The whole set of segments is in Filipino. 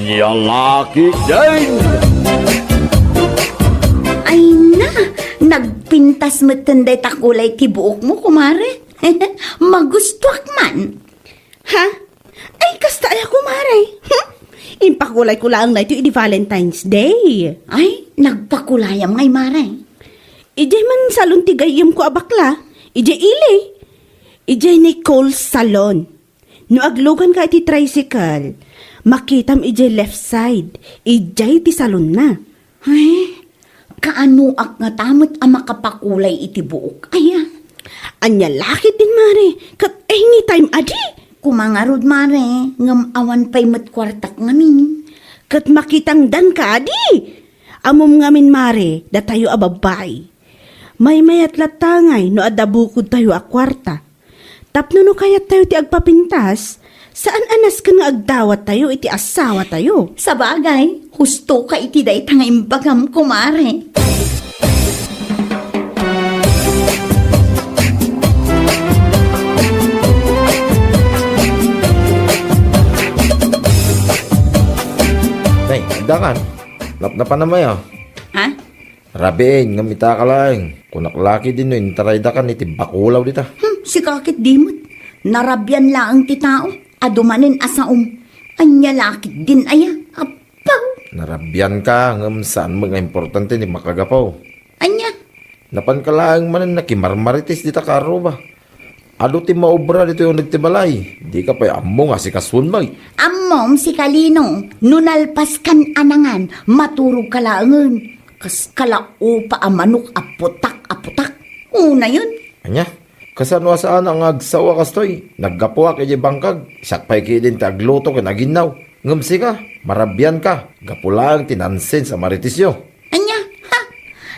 Yalaki din! Ay na, nagpintas mo tanday takulay ti buok mo, kumare. Magustuak man. Ha? Ay, kasta ay kumare. Impakulay ko lang na ito di Valentine's Day. Ay, nagpakulayam ngay mare. Ijay man salon tigayam ko abakla. Ijay ili. Ijay Nicole Salon. No aglogan ka iti tricycle, makitam ijay left side. Ijay ti salon na. Ay, kaanuak nga tamot ang makapakulay iti buok. Ay, Anya lakit din mare. Kat anytime adi. kumangarod mare, ngam awan pa'y matkwartak ngamin. Kat makitang dan ka adi. Amom ngamin mare, da tayo ababay. May mayat latangay no adabukod tayo a kwarta. Tapno no kayat tayo ti agpapintas, saan anas ka nga agdawat tayo iti asawa tayo? Sa bagay, husto ka iti day tangay bagam kumare. Nay, dakan. Napnapan na mayo. Ha? Rabin, ngamita ka lang. Kunaklaki din no, intaray da kan iti bakulaw dita. Si kakit dimot. Narabyan laang ti tao. Adumanin asaom. Anya lakit din aya. Apaw. Narabyan ka, ngam saan mga importante ni makagapaw. Anya. Napan ka lang manan nakimarmaritis dita karo ba? Ado ti maobra dito yung nagtibalay. Di ka pa'y amo nga si kasunmay. Ammom si Kalino. Nunalpas kan anangan. Maturog ka laangan. Kas kalao pa amanok aputak. Una yun. Anya? Kasano saan ang agsawa kastoy? Naggapuak iti bangkag. Sakpay kidin ti agluto ka naginaw. Ngamsi ka, marabyan ka. Gapulang tinansin sa maritisyo. Anya. Ha?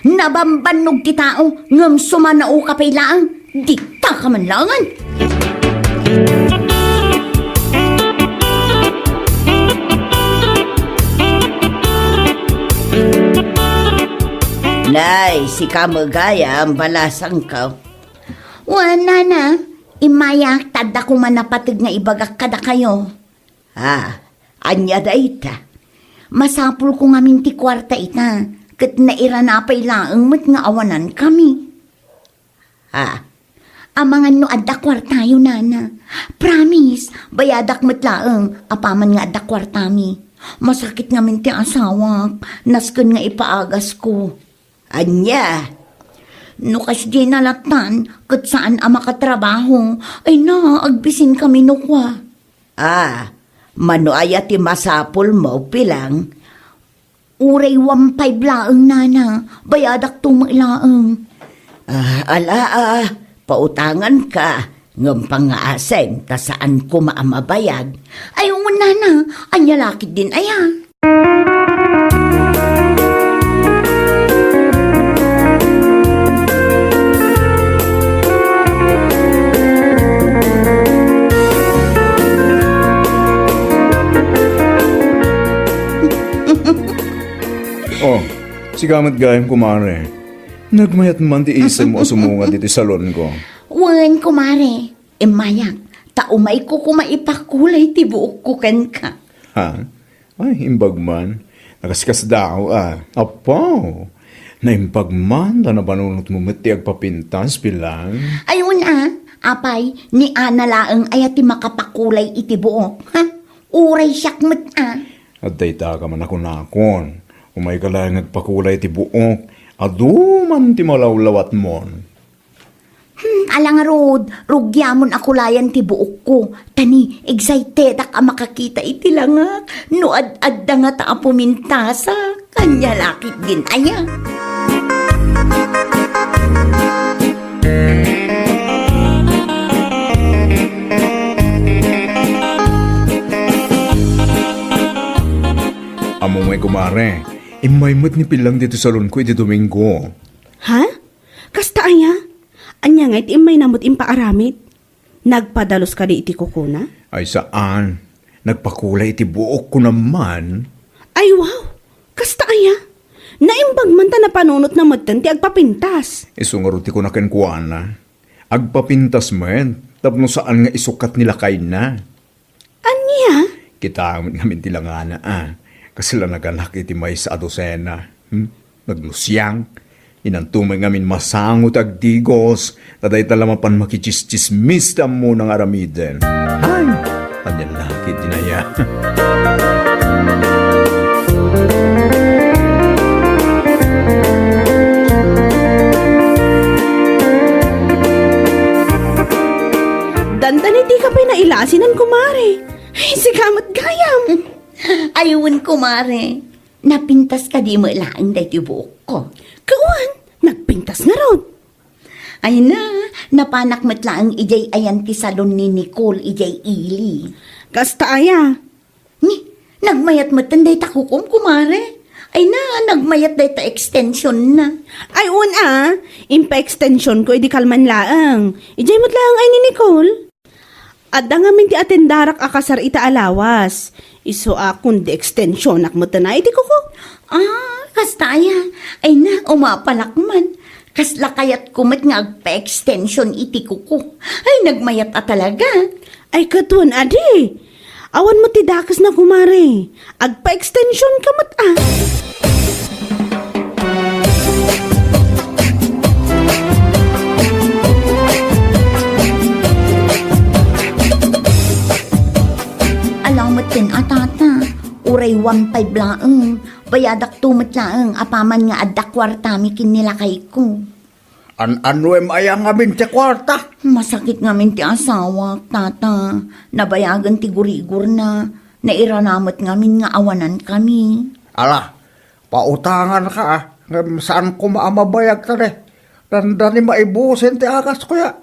Nabambanog ti tao. Ngam sumanao ka pa'y laang. Dikta ka man langan. Nay, si Kamagaya ang balasang ka. Wala na. Imayak tada ko manapatig nga ibagak kada kayo. Anya da ita. Masapul ko nga minti kwarta ita. Kat nairanapay laang mat nga awanan kami. Amangan no adda kwartayo nana. Promise, bayadak mat laang. Apaman nga adda kwartami. Masakit nga minti asawak. Nasken nga ipaagas ko. Anya, no kas di nalatan, kat saan ang makatrabaho, ay na, agbisin kami nukwa. Mano ayat ti masapol mo pilang. Uray 1.5 laang nana, bayadak tumailaang. Pautangan ka, ngam pangaaseng, tasaan ko maamabayad. Ay, nana, anya lakit din aya. Oh, sigamat gayam kumare. Nagmayat man ti isem mo sumunga dito sa salon ko. Wan, kumare. Mayak, taumay ko kumaipakulay ti buok ko ken ka. Ha? Ay, imbag man. Nakaskas daw Apaw. Naimbag man na nabanunot mo mati agpapintas bilang. Ayun apay, ni Ana laang ayati makapakulay iti buok. Ha? Uray siyak mat At dayta ka man ako nakon. Umay ka lang nagpakulay ti buok. Adu man ti malawlawat mon. Alang rod, rugyamon akulayan ti buok ko. Tani, excited ka makakita iti lang no ad-adda nga ta pumintasa. Kanya lakit din aya. Amo may kumare. Imaymot ni pilang dito sa salon ko iti Domingo. Ha? Kasta aya? Anya nga iti imay namot impaaramid? Nagpadalos ka di iti kukuna? Ay saan? Nagpakulay iti buok ko naman. Ay wow! Kasta aya? Naimbag man ta na panunot na matan ti agpapintas. Isungaruti ko na kenkuana. Agpapintas man. Tapno saan nga isukat nila kay na. Anya? Kita ngamin tilangana, Kasi lang naganak iti may sa adosena. Naglusyang. Inantumay ngamin masangot agdigos. Taday talaman pan makichismistam mo ng aramiden. Ay, kanyan laki dinaya. Dandan hindi ka pa'y nailasinan, kumare. Ay, sigamat gayam. Ayun, kumare. Napintas ka di mo laang dahi buhok ko. Kawan, nagpintas nga ron. Ay na, napanak matlaang ijay ayan ti salon ni Nicole ijay ili. Kasta aya. Ni, nagmayat matanday ta kukum, kumare. Ay na, nagmayat day ta extension na. Ay, impa-extension ko, edi kalman laang. Ijay mo't laang ay ni Nicole. At ngamin ti atendarak akasar ita alawas. Iso akong di extension akmata na iti kuko. Kastaya. Ay na, umapalak man. Kasla kayat kumat nga agpa-extension iti kuko. Ay, nagmayat a talaga. Ay katun, adi. Awan mo ti dakas na kumare. Agpa-extension ka mat Alamat din atata. Uray 1.5 laeng. Bayadak tumat laeng. Apaman nga adda kwarta mi kinilakay ko. Ano ayang ngamin ti kwarta? Masakit nga min ti asawa, tata. Nabayagan ti gurigur na. Nairanamat nga min nga awanan kami. Ala, pautangan ka Saan ko maamabayag ta de? Tanda ni maibusin ti akas ko ya.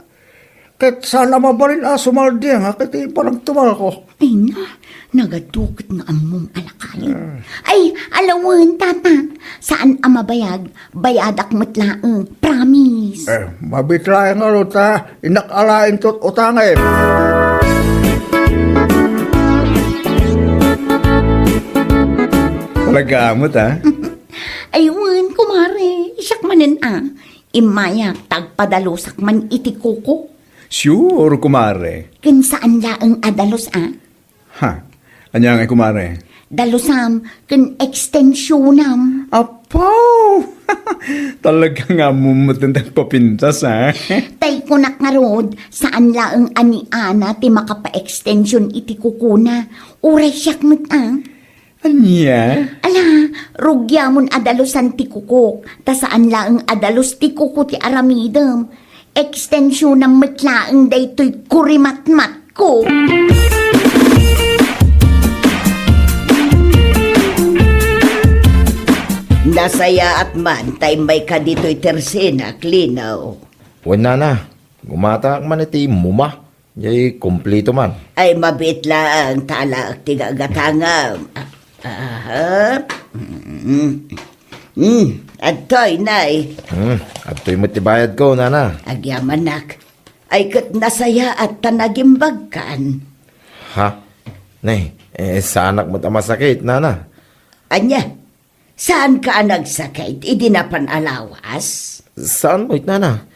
Kahit sana mabalin sumaldi nga, kahit parang tumal ko. Ay na, nagadukot nga among alakayin. Ay, alawan, tata. Saan amabayag? Bayadak matlaeng. Promise. Mabitlayan nga ro ta, inakalain to't utangin. Talaga amot Ayun, kumare. Isak manin Imayak, tagpadalusak man iti kuko. Sure, kumare. Ken saan laeng adalos Ha? Anya nga kumare? Dalusam, ken extensionam. Apaw! Talaga nga mumatandang papintas, Tay kunak nga rod, saan laeng ani-ana ti makapa-extension iti kukuna. Uray siyak mo't Anya? Ala, rugyamon adalusan ti kukuk, ta saan laeng adalos ti kuku ti aramidem. Extension ng matlaeng daytoy kurimat-mat ko. Nasaya at man, tay may ka dito'y tersena, klinaw. Wala na. Gumatak man iti muma. Yay, kumplito man. Ay mabit lang, tala at tigagatangam. Adtoy, nay. At to'y matibayad ko, nana. Agyamanak. Ay kat nasaya at tanagimbag kan. Ha? Nay, sa anak mo't masakit, nana. Anya, saan ka nagsakit? Idi na panalawas? Saan mo't, nana?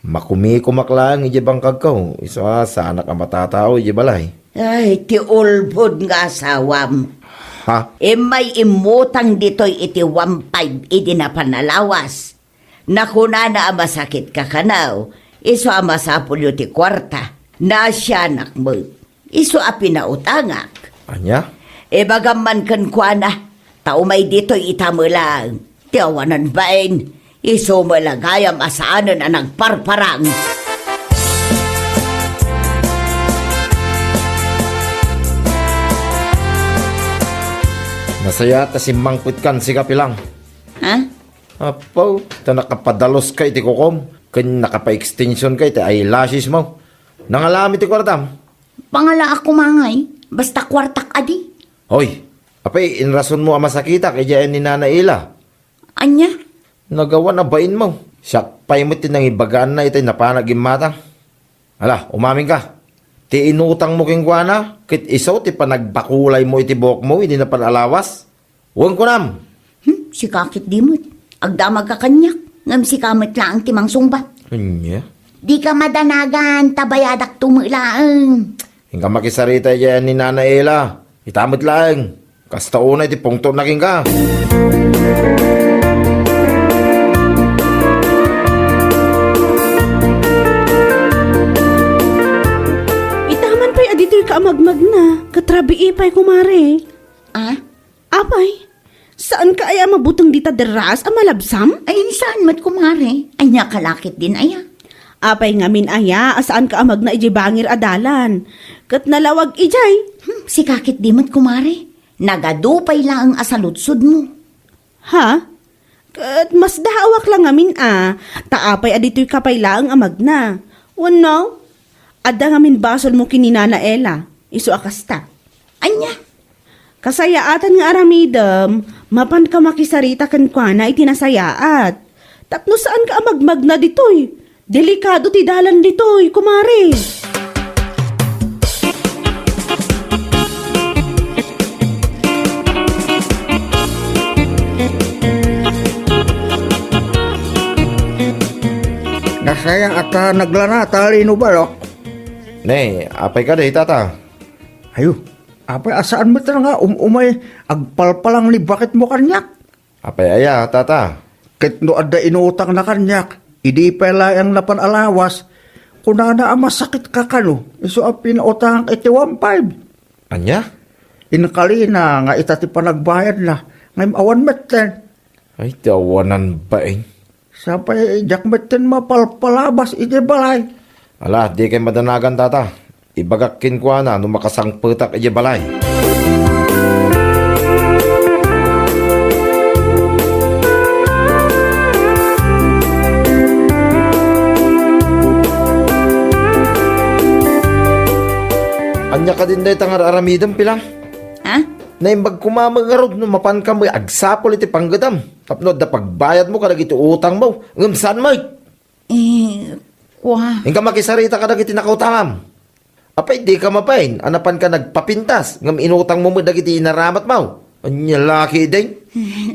Makumi-kumaklang ijibang kagkaw. Isa sa anak ang matatao, ijibalay. Ay, ti ulbod nga asawam. Ha? May imutang dito'y iti 1.5 idi na panalawas. Nakuna na masakit ka kanaw. Iso amasapul ti kwarta. Na siya nakmo. Iso pinautangak. Anya? Bagaman kan kwa na. Tao may dito'y itamulang. Tiawanan bain. Iso malagayam asaanan ang nagparparang. Nasaya ta si mangput kan si kapilang. Ha? Apaw, ta nakapadalos kay ti kukom. Kan nakapa-extension kay ti eyelashes mo. Nangalami ti kwartam. Pangala ako mangay, basta kwartak adi. Hoy, apay, inrason mo ang masakita kay diyan ni Nana Ila. Anya? Nagawa na bain mo. Siyak pa'y mo tinang ibagaan na itay napanagim matang. Hala, umamin ka. Ti inutang mo king guana, kit isaw ti panagbakulay mo iti buhok mo, hindi na panalawas. Huwag ko nam. Si kakit dimot. Agdamag ka kanyak. Ngam si kamit lang timang sumbat. Anya? Di ka madanagan, tabayadak tumulaan. Hingga makisarita diyan ni Nana Ila. Itamad lang. Kastaunay ti pungto naging ka. Itaman pa'y adito'y kaamagmag na. Katrabi ipay kumare. Ah? Apay, saan ka ay mabutang dita deras ang malabsam? Ay, saan mat kumare? Ay, nakalakit din aya. Apay ngamin aya, asaan ka amag na ijibangir adalan. Kat nalawag ijay. Si kakit di mat kumare. Nagadupay lang ang asalutsod mo. Ha? Kat mas dahawak lang ngamin taapay adito'y kapay lang amag na. Wano? Ada ngamin basol mo kininana Ella. Isu akasta. Anya? Kasayaatan nga aramidam, mapan ka makisarita kan kwa na itinasayaat. Tapno saan ka amagmag na ditoy? Delikado ti dalan ditoy, kumare. Nasaya at naglana, talino balok. Ne, apay ka day, tata. Ayo, apay asaan mo nga umay agpalpalang ni bakit mo kanyak? Apay aya, tata. Ket no adda inutang na kanyak, idi pala ang napanalawas, kunana ang masakit ka kano, iso ang pinautang iti 1.5. Anya? Inakali na nga itati pa nagbayad na, ngayon awan metten. Ay, tawanan ba eh? Sapay jak metten mapalpalabas iti balay. Ala, di kay madanagan, tata. Ibagakin ko na nung makasangputak iya balay. Anya ka din day tangar aramidam pila. Ha? Naimbag kumamagarod no mapan ka mo agsapol iti panggadam. Tapno da pagbayad mo kadag iti utang mo. Ngamsan mo. Kwa. Hingga makisarita kadag iti nakautangam. Apay di ka mapain. Anapan ka nagpapintas. Ngam inutang mo mo dagiti inaramat mo. Anya laki din.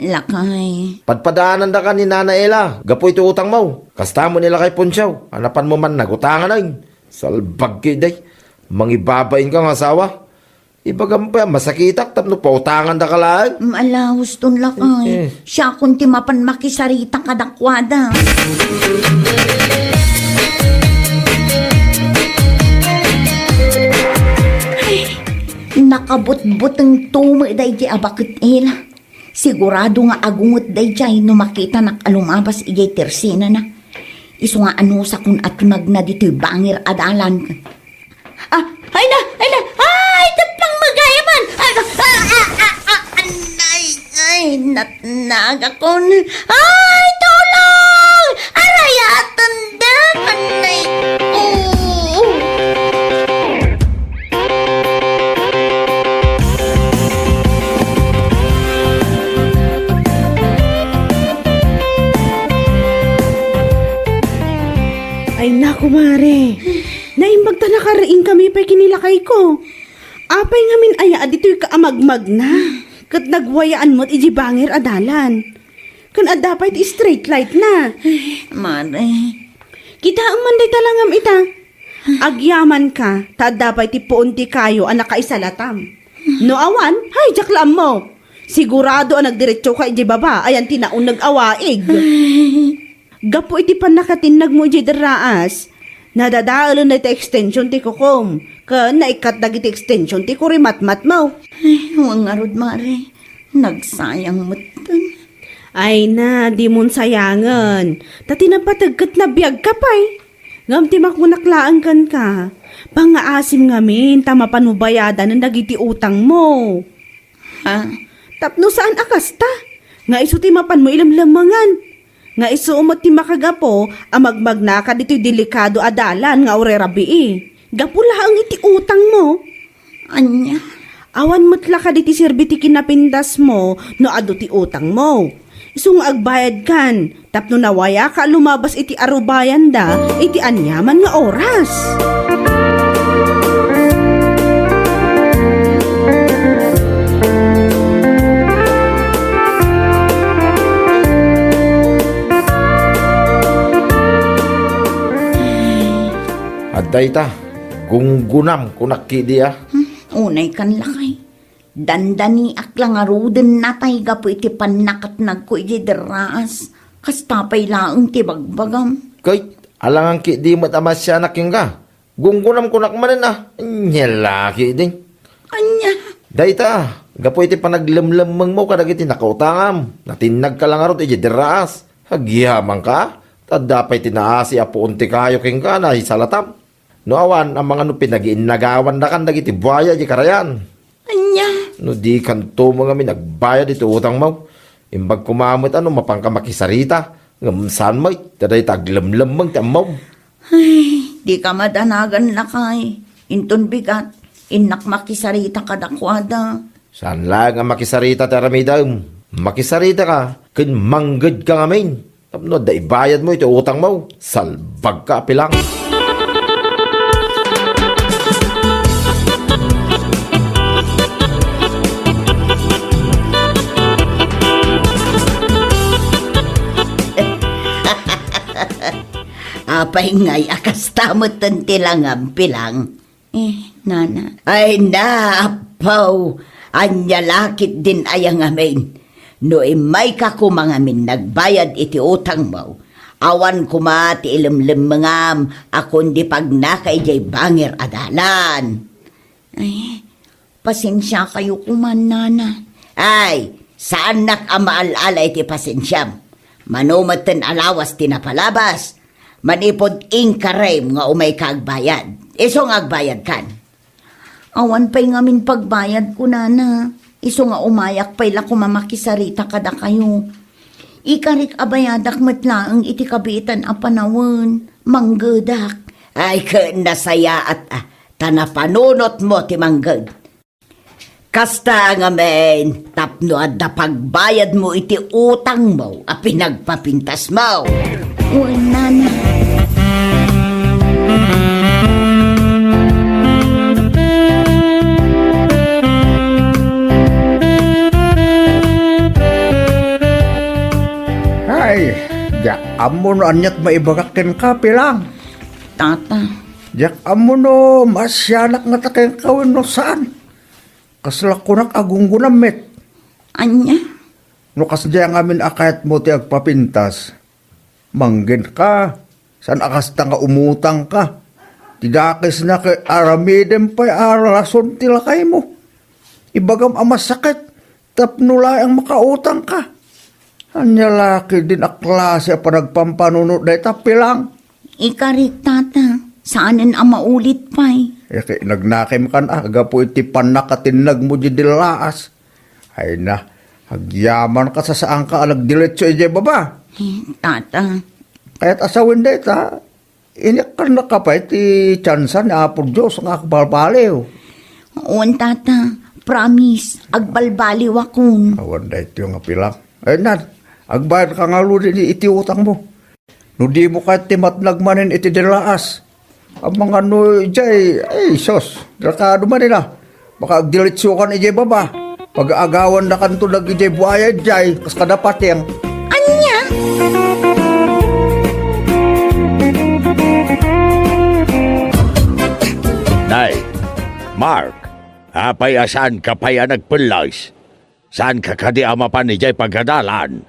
Lakay. Padpadaanan da ka ni Nana Ella. Gapo iti utang mo. Kasta mo nila kay Ponsyao. Anapan mo man nagutangan ay. Salbag kiday. Mangibabain ka ng asawa. Ibagam pa, masakitak, tapno pautangan da ka lang. Malahos ton lakay. Siya kung timapan makisarita kadakwada. Ay, nakabot-bot ang tumi day di abakit ela. Sigurado nga agungot day jay no makita nakalumabas ijay tersina na. Iso nga ano sa kun atunag na dito'y bangir adalan. Ay na! Ay, tapang magayaman! Natnag ako na. Ay, tulong! Arayatan da! Anay! Ay naku mare, naimbag ta nakaraing kami pa'y kinilakay ko. Apay ngamin aya adito'y kaamagmag na. Kat nagwayaan mo't ijibangir adalan. Kan adapay ti straight light na. Mare. Kita ang manday talangam ita. Agyaman ka, ta adapay ti puon ti kayo ang nakaisalatam. No awan, hay jaklam mo. Sigurado ang nagdiretso ka ijibaba, ayan tinaon nag-awaig. Gapo iti panakatinag mo iti deraas. Nadadaalo na iti extension ti kukom. Ka naikat dagiti extension ti kurimatmat mo. Ay, huwag nga rod, Mare. Nagsayang mo tan. Ay na, di mon sayangan. Tati na patagkat na biyag ka pa'y. Ngam ti makmunaklaan kan ka. Pangaasim ngamin, tama panubayadan ng dagiti utang mo. Ha? Tapno saan akasta? Nga iso ti mapan mo ilamlamangan. Nga iso umot ti makagapo, amagmag na ka dito'y delikado adalan nga urerabii. Gapula ang iti utang mo. Anya? Awan mo't ka diti sirbiti kinapindas mo, no ado ti utang mo. Isung agbayad kan, tapno nawaya ka lumabas iti arubayan da, iti anyaman nga oras. Aday ta, gunggunam kunakidi ah. Unay kan lakay. Dandani aklang aruden natay gapo iti panakat nagko iti deraas. Kastapay laang ti bagbagam. Kahit alangan ki di matamas siya naking ka. Gunggunam ko nakmanan Nyalaki din. Anya, Dayta, gapo iti panaglamlamang mo kadag iti nakautangam. Natinag ka lang arot iti deraas. Hagyamang ka. Tadapay tinaasi apo unti kayo king ka na isalatam. No awan ang mga pinag-iinagawan na kan dagiti buhaya di karayan. anya. No di kanto mga mi nagbayad iti utang mo. Imbag kumamit mapangka makisarita. Ngamsan mo, taday taglamlamang ti amaw. Ay, di ka madanagan lakay. Inton bigat, inak makisarita kadakwada. Saan lang ang makisarita ti aramidam? Makisarita ka, kin manggad ka ngamin. Tapno, da ibayad mo iti utang mo. Salbag ka pilang. Apay ngay akas tamot tilangam pilang. Nana. Ay na, apaw, anya lakit din ayang amin. No imay ka kumangamin nagbayad iti utang mo. Awan kuma ti ilimlimangam, akon di pag nakay jay bangir adalan. Ay, pasensya kayo kuman, Nana. Ay, saan nak amaalala iti pasensyam? Manumatan alawas tinapalabas. Manipod inkarem nga umay kaagbayad. Iso nga agbayad kan. Awan pa'y ngamin pagbayad ko, Nana. Iso nga umayak pa'y la kumamakisarita kada kayo. Ikarik abayadak matlaang iti kabitan a panawon. Manggedak. Ay ka nasaya at tanapanunot mo ti manggad. Kasta nga men, tapno at pagbayad mo iti utang mo a pinagpapintas mo. Uy, Nana. Ay, jak amo no anyat maibagakin ka pilang. Tata. Jak amo no masyanak nga takeng kawin no saan. Kasla ko nak agunggunam met. Anya? No kasdya nga amin akayat mo ti agpapintas. Manggin ka. San akas ta nga umutang ka. Tidakis na kay aramidem pa'y arason tila kay mo. Ibagam amas sakit. Tapnula ang makautang ka. Anya laki din aklase pa nagpampanunod na itapilang. Ikarik, Tata. Saanin ang maulit pa'y? Kaya nagnakim ka na, aga po iti panakatinag mo di dilaas. Ay na, hagyaman ka sa saan ka nagdiletso ije baba. Tata. Kaya't asawin da ita, inik ka na ka pa iti tsansan ni Apo Diyos ang akbalbaliw. Uwan, Tata. Promise, agbalbaliw akon. Awan da ito yung apilang. Ay na, agbayad ka nga luli ni iti utang mo. No di mo kahit timatnagmanin iti dilaas. Ang mga no ijay, ay sos, dekado man nila. Baka agdiletsukan ijay baba. Pag-aagawan na kanto nag ijay buaya ijay, kas kadapat yang. Anya? Nay, Mark, apay asan ka pa'y nagpulas? Saan ka kadi amapan ni Jay pagkadalan?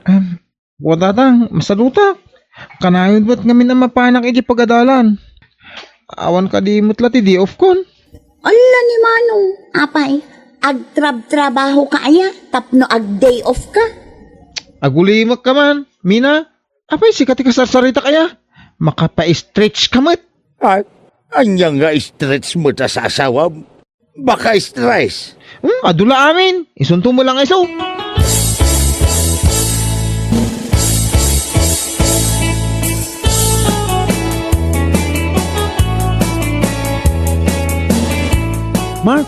Wadatang, masalutak. Kanayon ba't ngamin na mapanak iti pagadalan? Awan ka di mutlati di off kon. Ala ni Manong. Apay, agtrab-trabaho ka aya, tapno ag-day off ka. Agulimak ka man, Mina. Apay, sikat ikasarsarita kaya. Makapa-stretch ka mat. At anya nga stretch mo ta sa asawa? Baka stress. Adula amin. Isunto mo lang iso. Mark,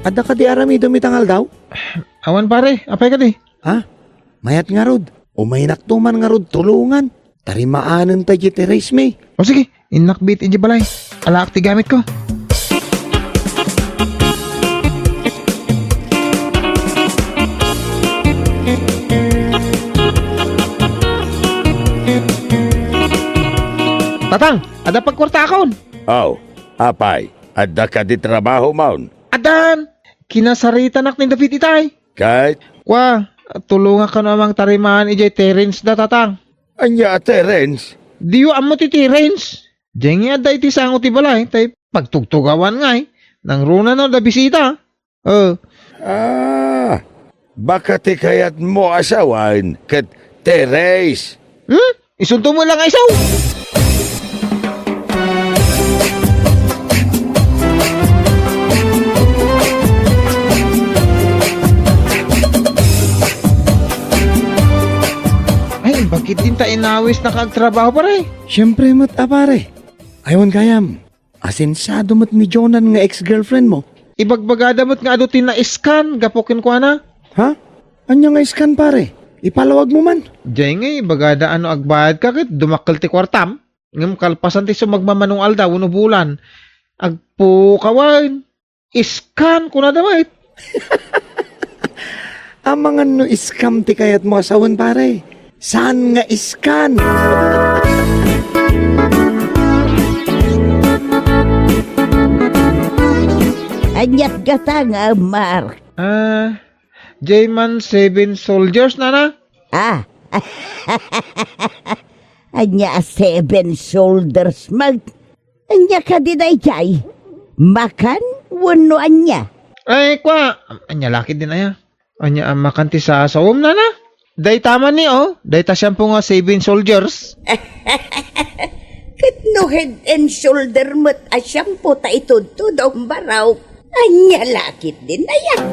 ada ka di arami dumitangal daw? Awan pare, apay ka di. Ha? Mayat nga rod. O may naktuman nga rod tulungan. Tarimaanan tayo ti race me. O sige, inakbit iji balay. Alaak ti gamit ko. Tatang, ada pagkwarta akon. Oh, apay, ada ka di trabaho maun. Adan, kinasarita nak ni David itay. Kahit Kwa, tulungan ka namang tarimaan ijay Terence da tatang. anya Terence, Diyo amo ti Terence. Diyan nga da iti sango ti balay, tay pagtugtugawan nga nang runa no da bisita. baka ti kayat mo asawan kat Teres. Isunto mo lang isaw. Ay, bakit din ta inawis na kagtrabaho pare? Siyempre mo't pare. Aywan kayam. Asensado mo't mi Jonan nga ex-girlfriend mo. Ibagbagada mo't nga adutin na iskan, gapokin ko na. Ha? Anya nga iskan pare? Ipalawag mo man. Diyan nga, bagada ano agbayad ka kit, dumakal ti kwartam. Ngam kalpasan ti sumagmamanong alda, uno bulan. Agpo kawain. Iskan ko na damay. Amangan no iskam ti kayat mo asawan pare. Saan nga iskan? Anyat gata nga, Mark. J-Man 7 soldiers na na. Anya 7 shoulders mag. Anya ka din ay jay. Makan, wano anya. Ay, kwa. Anya laki din aya. Anya ang makanti sa sawom na na. Day tama ni day ta siyang po nga 7 soldiers. Kat no head and shoulder mo't asyam po ta itudtod ang baraw. Anya lakit din na yan.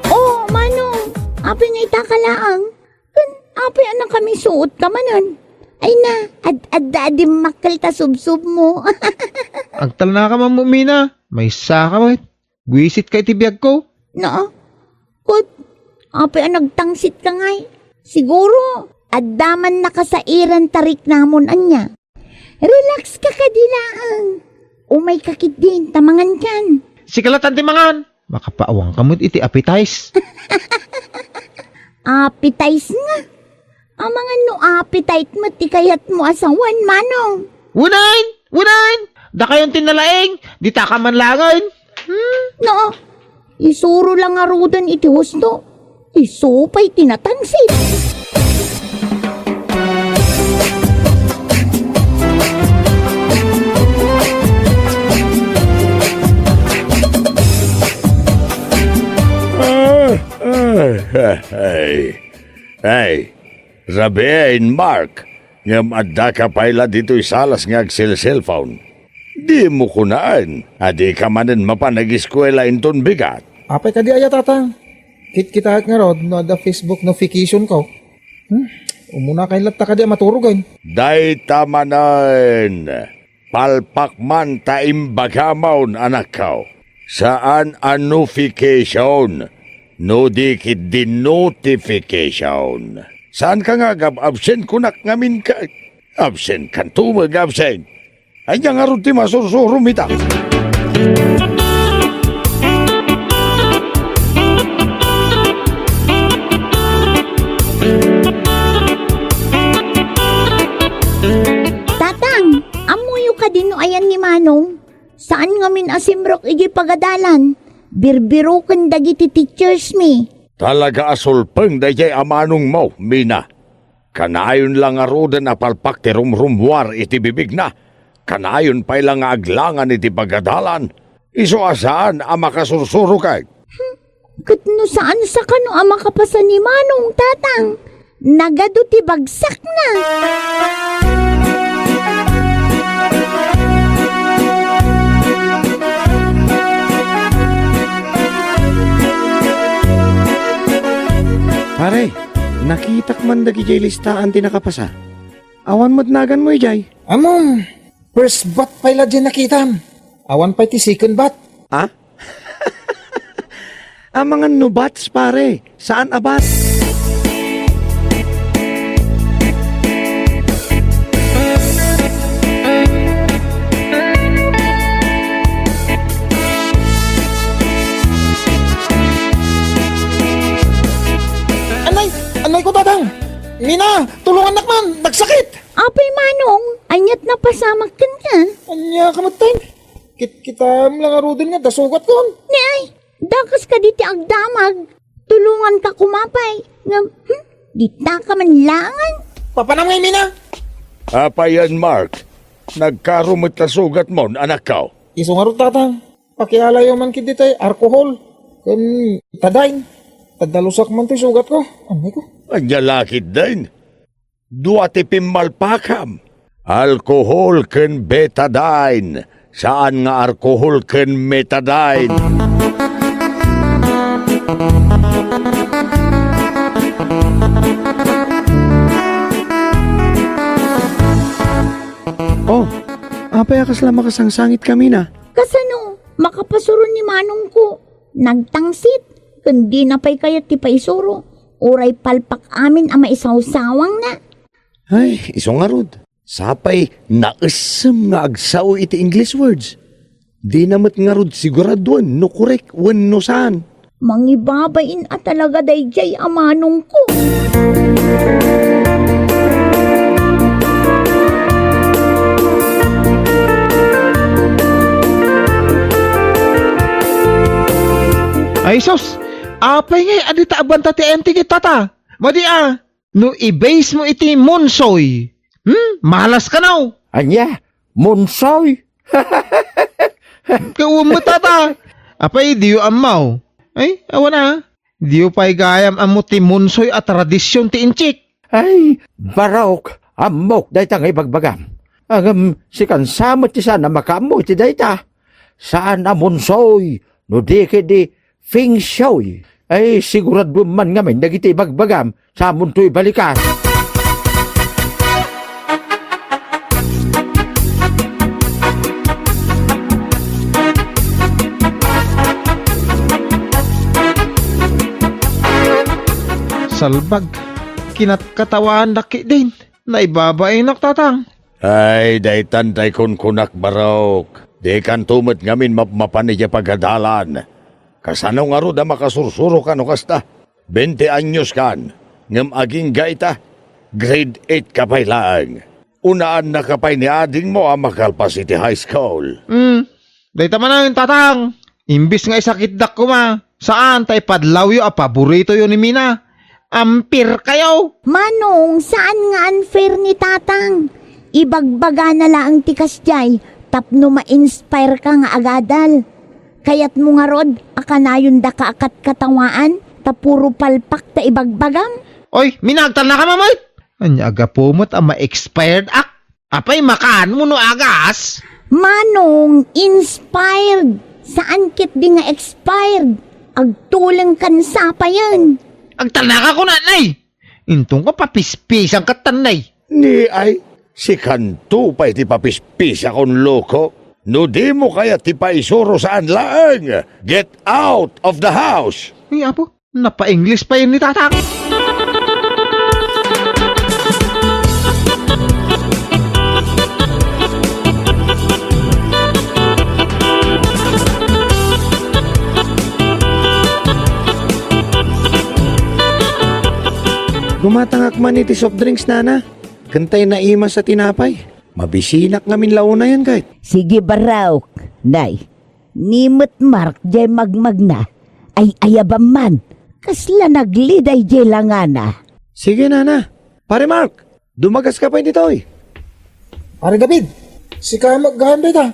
Oh, Manong, api nga itakalaang. Api anang kami suot ka manon. Ay na, ad-adi makal ta subsub mo. Agtal na ka mamumina. May saka mo. Buisit kay tibiyag ko. No? Kut, api ang nagtangsit ka ngay. Siguro, addaman na ka sa iran tarik namon anya. Relax ka kadilaan. Umay kakit din, tamangan kan. Sikalatan timangan. Makapaawang kamot iti appetize. Appetize nga. Amangan no appetite mo, ti kayat mo asawan, Manong. Wunain! Wunain! Da kayong tinalaing. Di ta ka man langan. No, isuro lang nga rudan iti husto. Isupay tinatangsit. Ay, Rabein Mark, ngam adda ka payla dito isalas nga cellphone. Di mo kunaan, adi ka manen mapanag-eskwela inton bigat. Apay ka di aya tatang. Kit-kita nga rod no da Facebook notification ko. Umuna kay latta ka di maturugan. Day tamanan, palpakman ta imbagamaon anak ka. Saan ang notification? No dikit din notification. Saan ka nga absent kunak ngamin ka? Absent kan tumag absent. Ay nga nga rin ti masursurum ita. Tatang, amuyo ka din no ayan ni Manong. Saan nga min asimrok igi pagadalan? Birbiro kan dagiti teachers mi. Talaga asulpeng dayay amanong mo, Mina. Kanayon lang arudan apalpak ti rumrumwar iti bibig na. Kanayon pa'y lang aglangan iti pagadalan. Iso asaan ang makasursuro kay? Katno saan sa kano ang makapasan ni Manong, tatang? Nagado ti bagsak na. Pare, nakitak man dagi jay listaan ti nakapasa. Awan mo't nagan mo jay. Among, first bat pala dyan nakitam. Awan pa ti second bat. Ha? Amangan no bats pare. Saan abat? Anay ko tatang. Mina, tulungan nakman, nagsakit. Apay manong, anyat na pasamakan ka. Anya ka matay. Kita lang arudin nga, dasugat ko. Nay, dakas ka diti agdamag. Tulungan ka kumapay. Nga, dita ka man langan. Papanam ngay, Mina. Apayan, Mark. Nagkarumot na sugat mo, anak ko. Isong arot tatang. Pakialayo man kit ditay, alcohol. Kan tadain. Tadalusak man to'y sugat ko. Ano ko? Anya lakit din. Dua tipim malpakam. Alkohol ken betadine. Saan nga alkohol ken metadine? Oh, apay akas lang makasangsangit kami na. Kasano, makapasuron ni manong ko. Nagtangsit, kundi na pa'y kaya ti paisuro. Uray palpak amin ang maisawsawang na. Ay, isong arod. Sapay, naasam nga agsaw iti English words. Di namat nga rod siguraduan, no correct, wan no saan. Mangibabain at talaga dayjay ang manong ko. Ay, sos. Apay ngay, adita abanta ti enti kitata. Madi no i-base mo iti monsoy. Malas ka now. Anya, monsoy. Kawam mo tata. Apay, diyo amaw. Ay, awan na. Diyo pa'y gayam amo ti monsoy at tradisyon ti inchik. Ay, barok. Amok, dayta nga ibagbagam. Agam, si kansamot ti sana makamoy ti dayta. Saan na monsoy? No di di feng shui. Ay, sigurado man ngamin, nagiti bagbagam, sa munto'y balikas. Salbag. Kinatkatawan laki din. Naibabay naktatang. Ay, daytan day kun kunak barok. Di kan tumot ngamin mapanidya pagadalan. Kasano nga ro da makasursuro ka no kasta. 20 anyos kan. Ngam aging gaita. Grade 8 kapay lang. Unaan na kapay ni ading mo ang makalpas iti high school. Dayta man ang tatang. Imbis nga isakit dak ko ma. Saan tay padlaw yo a paborito yo ni Mina. Ampir kayo. Manong, saan nga unfair ni tatang? Ibagbaga na lang tikas jay, tapno ma-inspire ka nga agadal. Kayat mo nga rod, akanayon da ka akat katawaan, tapuro palpak ta ibagbagam. Oy, minagtal na ka mamay. Anya aga pumot ang ma-expired ak. Apay makaan mo no agas. Manong, inspired. Saan kit di nga expired? Agtulang kansa pa yan. Agtal na ka ko nanay. Intong ka papispis ang katanay. Ni ay, si kanto pa iti papispisa kon loko. No di mo kaya ti paisuro saan laang. Get out of the house. Ay apo, napa-English pa yun ni tatang. Gumatangak man iti soft drinks, nana. Kantay na ima sa tinapay. Mabisinak ngamin launa yan kahit. Sige baraok, nay. Nimot Mark jay magmagna. Ay ayabam man. Kasla nagliday jay langana. Sige, nana. Pare Mark, dumagas ka pa hindi toy. Pare David, si ka maggahanday ta.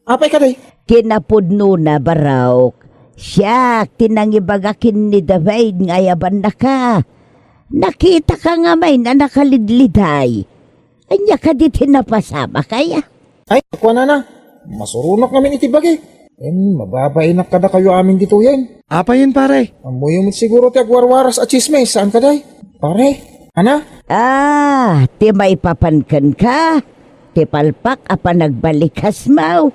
Apay ka day. Kinapudno na baraok. Siya, tinangibagakin ni David nga ayaban na ka. Nakita ka nga may na nakalidliday. Anya ka di tinapasama kaya? Ay, kuha na. Masurunok namin itibagi. Mababainak kada kayo amin dito yan. Apa yun, pare? Amoy mo siguro ti agwarwaras at chismes. Saan ka day? Pare, ana? Ti may papankan ka. Ti palpak apa nagbalikas mau.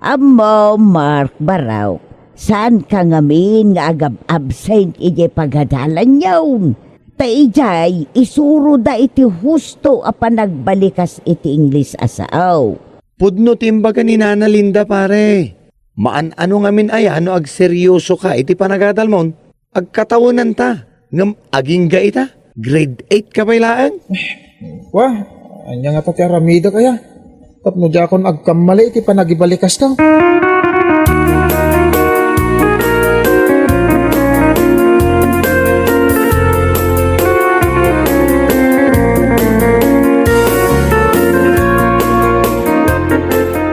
Amo, Mark Baraw. Saan ka ngamin nga agab-absent ije pagadalan yawn? Taijay, isuro da iti husto apa nagbalikas iti English asaaw. Pudno timbaga ni Nana Linda, pare. Maan-ano ngamin ay ano ag seryoso ka iti panagadal mon. Agkatawanan ta. Ngam aging ga ita. Grade 8 ka bailaan. Wah, Anya nga ta ti aramida kaya. Tapno di akong agkamali iti panagibalikas daw.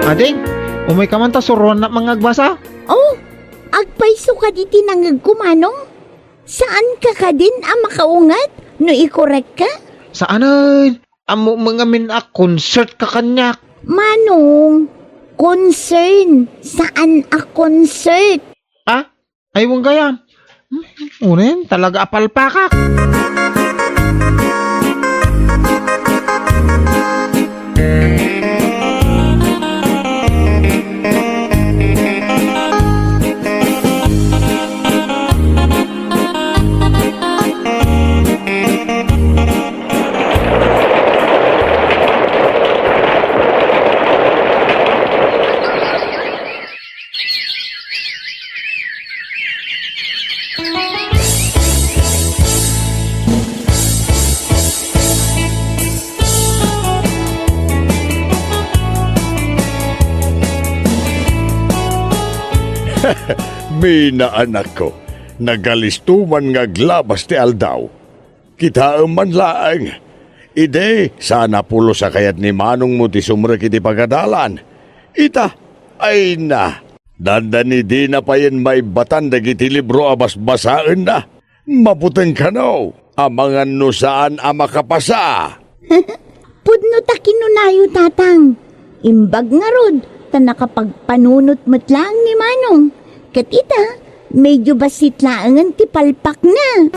Ading, umay ka man ta suruan na mga agbasa? Oh, agpaiso ka diti nangagkumanong? Saan ka din ang makaungat? No i-correct ka? Saan ay? Amo mga min a concert ka kanyak. Manong, concern. Saan a concert? Ah? Ay wong gaya. Unen, talaga apalpakak. Mina anak ko, nagalistuman nga glabas ti aldaw. Kita man laang. Ide, sana pulo sa kayat ni manong mo ti sumrek iti pagadalan. Ita, ay na. Dandani di na pa yan may batan dagiti libro abas basaan na. Maputeng kanaw, amangan no saan amakapasa. Pudno ta kinunayo tatang. Imbag nga rod, ta nakapagpanunot mo't lang ni Manong. Katita, medyo basit laangan ti palpak na.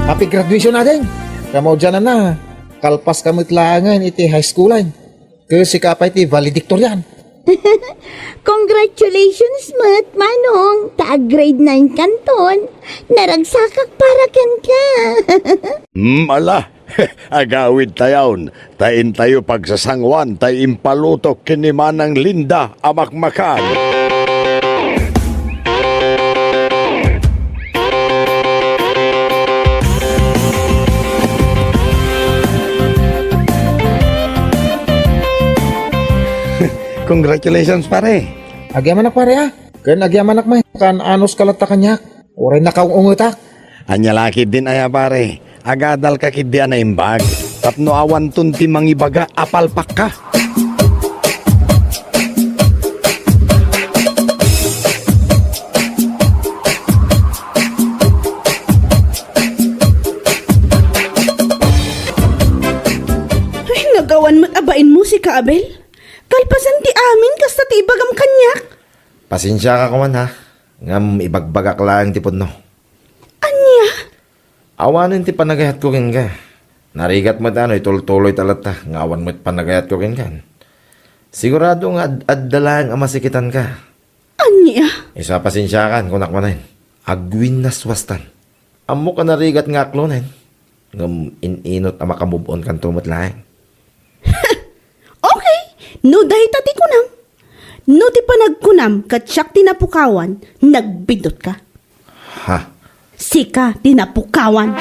Happy graduation natin. Kamo dyan na. Kalpas kamot langan iti high schoolan. Kasi kapay iti valedictorian. Congratulations, Mat, Manong. Ta-grade 9 kanton. Naragsakak para kan ka. Ala, agawid tayon. Tain tayo pagsasangwan, tay impalutok kinimanang Linda amakmakan. Congratulations pare. Agyaman nak pare ha. Kan agyaman nak may. Kan anos kalata kanyak. Oray nakaungutak. Anya laki din aya pare. Agadal ka kidi na imbag. Tapno awan tunti mangibaga apalpak ka. Ay, nagawan mo't abain mo si Kaabel. Kalpasan ti amin kasta ti ibagam kanyak. Pasensya ka kuman ha. Ngam ibagbagak lang ti pudno. Anya? Awanin ti panagayat ko kin ka. Narigat mo ano, ituloy talata. Ngawan mo ti panagayat ko kin kan. Sigurado nga ad-dalang ang masikitan ka. Anya? Isa pasensya kan, kunak mo na yun. Agwin na swastan. Amo ka narigat nga klonen. Ngam ininot ang makamubon kan tumot lang. Okay, no dahi tati kunam. No ti panagkunam katsyak tinapukawan, nagbidot ka. Ha? Sika tinapukawan.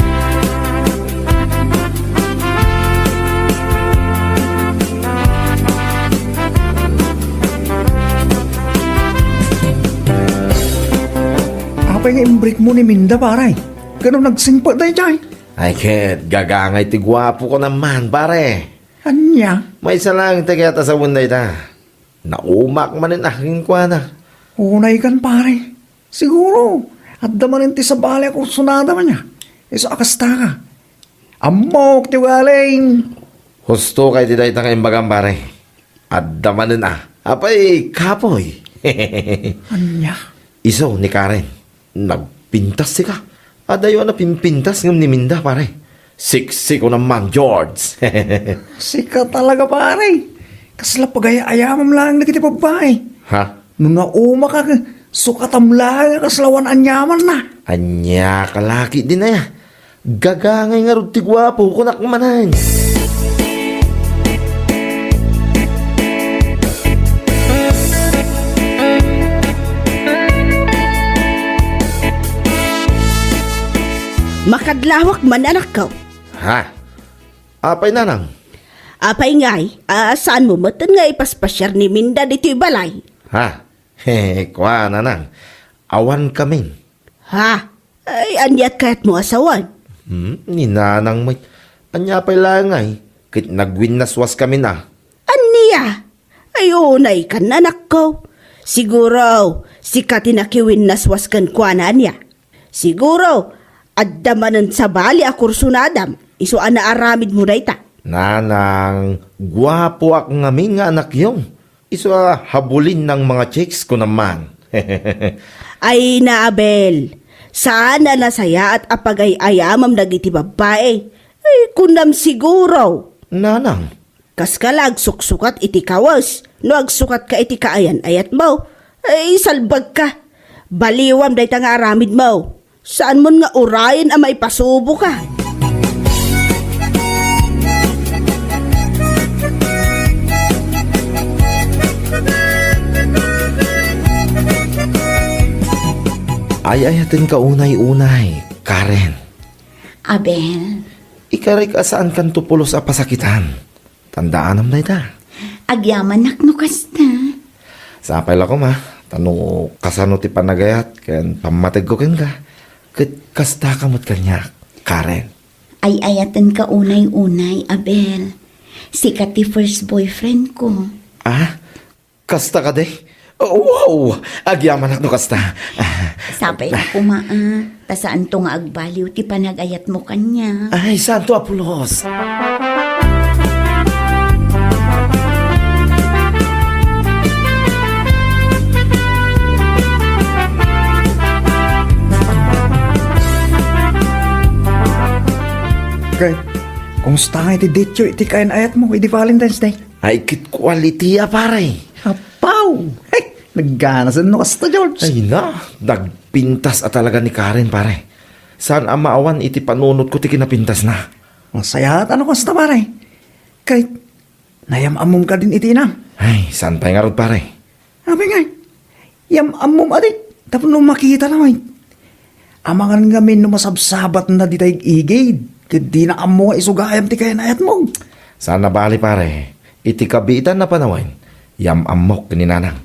Apay nga imbrik mo ni Minda, paray. Ganun nagsimpa tayo dyan. Ay ket, gagangay ti gwapo ko naman pare. Anya? May isa lang ti kaya ta sa bunday ta. Naumak man in aking kwana. Unay kan, pare. Siguro. At damanin ti sa bali ako sunada man niya. Iso akasta ka. Amok ti waling. Husto kay ti dayta kayong bagang pare. At damanin apay kapoy. Anya? Iso ni Karen. Nagpintas si ka. Adayo na pimpintas ng ni Minda pare. Siksi ko naman, George. Sika talaga, pare. Kasla pagaya-ayamam lang na kita babae. Ha? Nung nauma ka, sukatam lang kaslawan anyaman na. Anya kalaki din na ya. Gagangay nga rin tigwapo kunak manan. Makadlawak man anak ko. Ha? Apay nanang? Apay ngay, saan mo matan nga ipaspasyar ni Minda dito balay? Ha? Kwa nanang. Awan kaming. Ha? Ay, anyat kahit mo asawan. Ni nanang may. Anya pa'y langay. Kit nagwinaswas kami na. Aniya? Ay, unay ka na anak ko. Siguro, si katinakiwin naswas kan kwa na niya. Siguro, addamanan sa bali a kursunadam. Iso ana aramid mo na ita. Nanang, gwapo ak ngami nga anak yung. Iso habulin ng mga chicks ko naman. Ay na Abel, sana nasaya at apagay ayamam dagiti babae. Ay kunam siguro. Nanang, Kas kalag suksukat iti kawas, no agsukat ka iti kaayan ayat mo. Ay salbag ka. Baliwam day nga aramid mo. Saan mo nga urayan ang maipasubo ka? ayayatin ka unay-unay, Karen. Abel, Ikarik asaan kan tupulos a pasakitan. Tandaan am na ita. agyaman nakno kasta. Sapay lang ko ma. Tano kasano ti panagayat. Ken pamatig ko ken ka. Ket kasta kamot kanya, Karen. Ay ayatan ka unay-unay, Abel. Sikat ti first boyfriend ko. Ah, kasta ka de? Oh, wow! Agyaman ak no kasta. Sapay na kumaa. Ta saan to nga agbaliw ti panagayat mo kanya. Ay, santo Apulos. Kay, kumusta nga iti date iti kain ayat mo, iti Valentine's Day? Ay, kit quality pare. Apaw! Hey, nagganasan no kasta, George. Ay na, nagpintas at talaga ni Karen pare. Saan ang maawan iti panunot ko ti kinapintas na. Masaya at ano kasta, pare? Kay, nayamamom ka din iti na. Ay, saan pa nga ron pare? Sabi nga, yamamom ati. Tapos nung makita naman, amangan ngamin no masabsabat na di tayo igid. Di na amo nga isugayam ti kain ayat mo. Saan nabali pare? Iti kabitan na panawan. Yam amok ni nanang.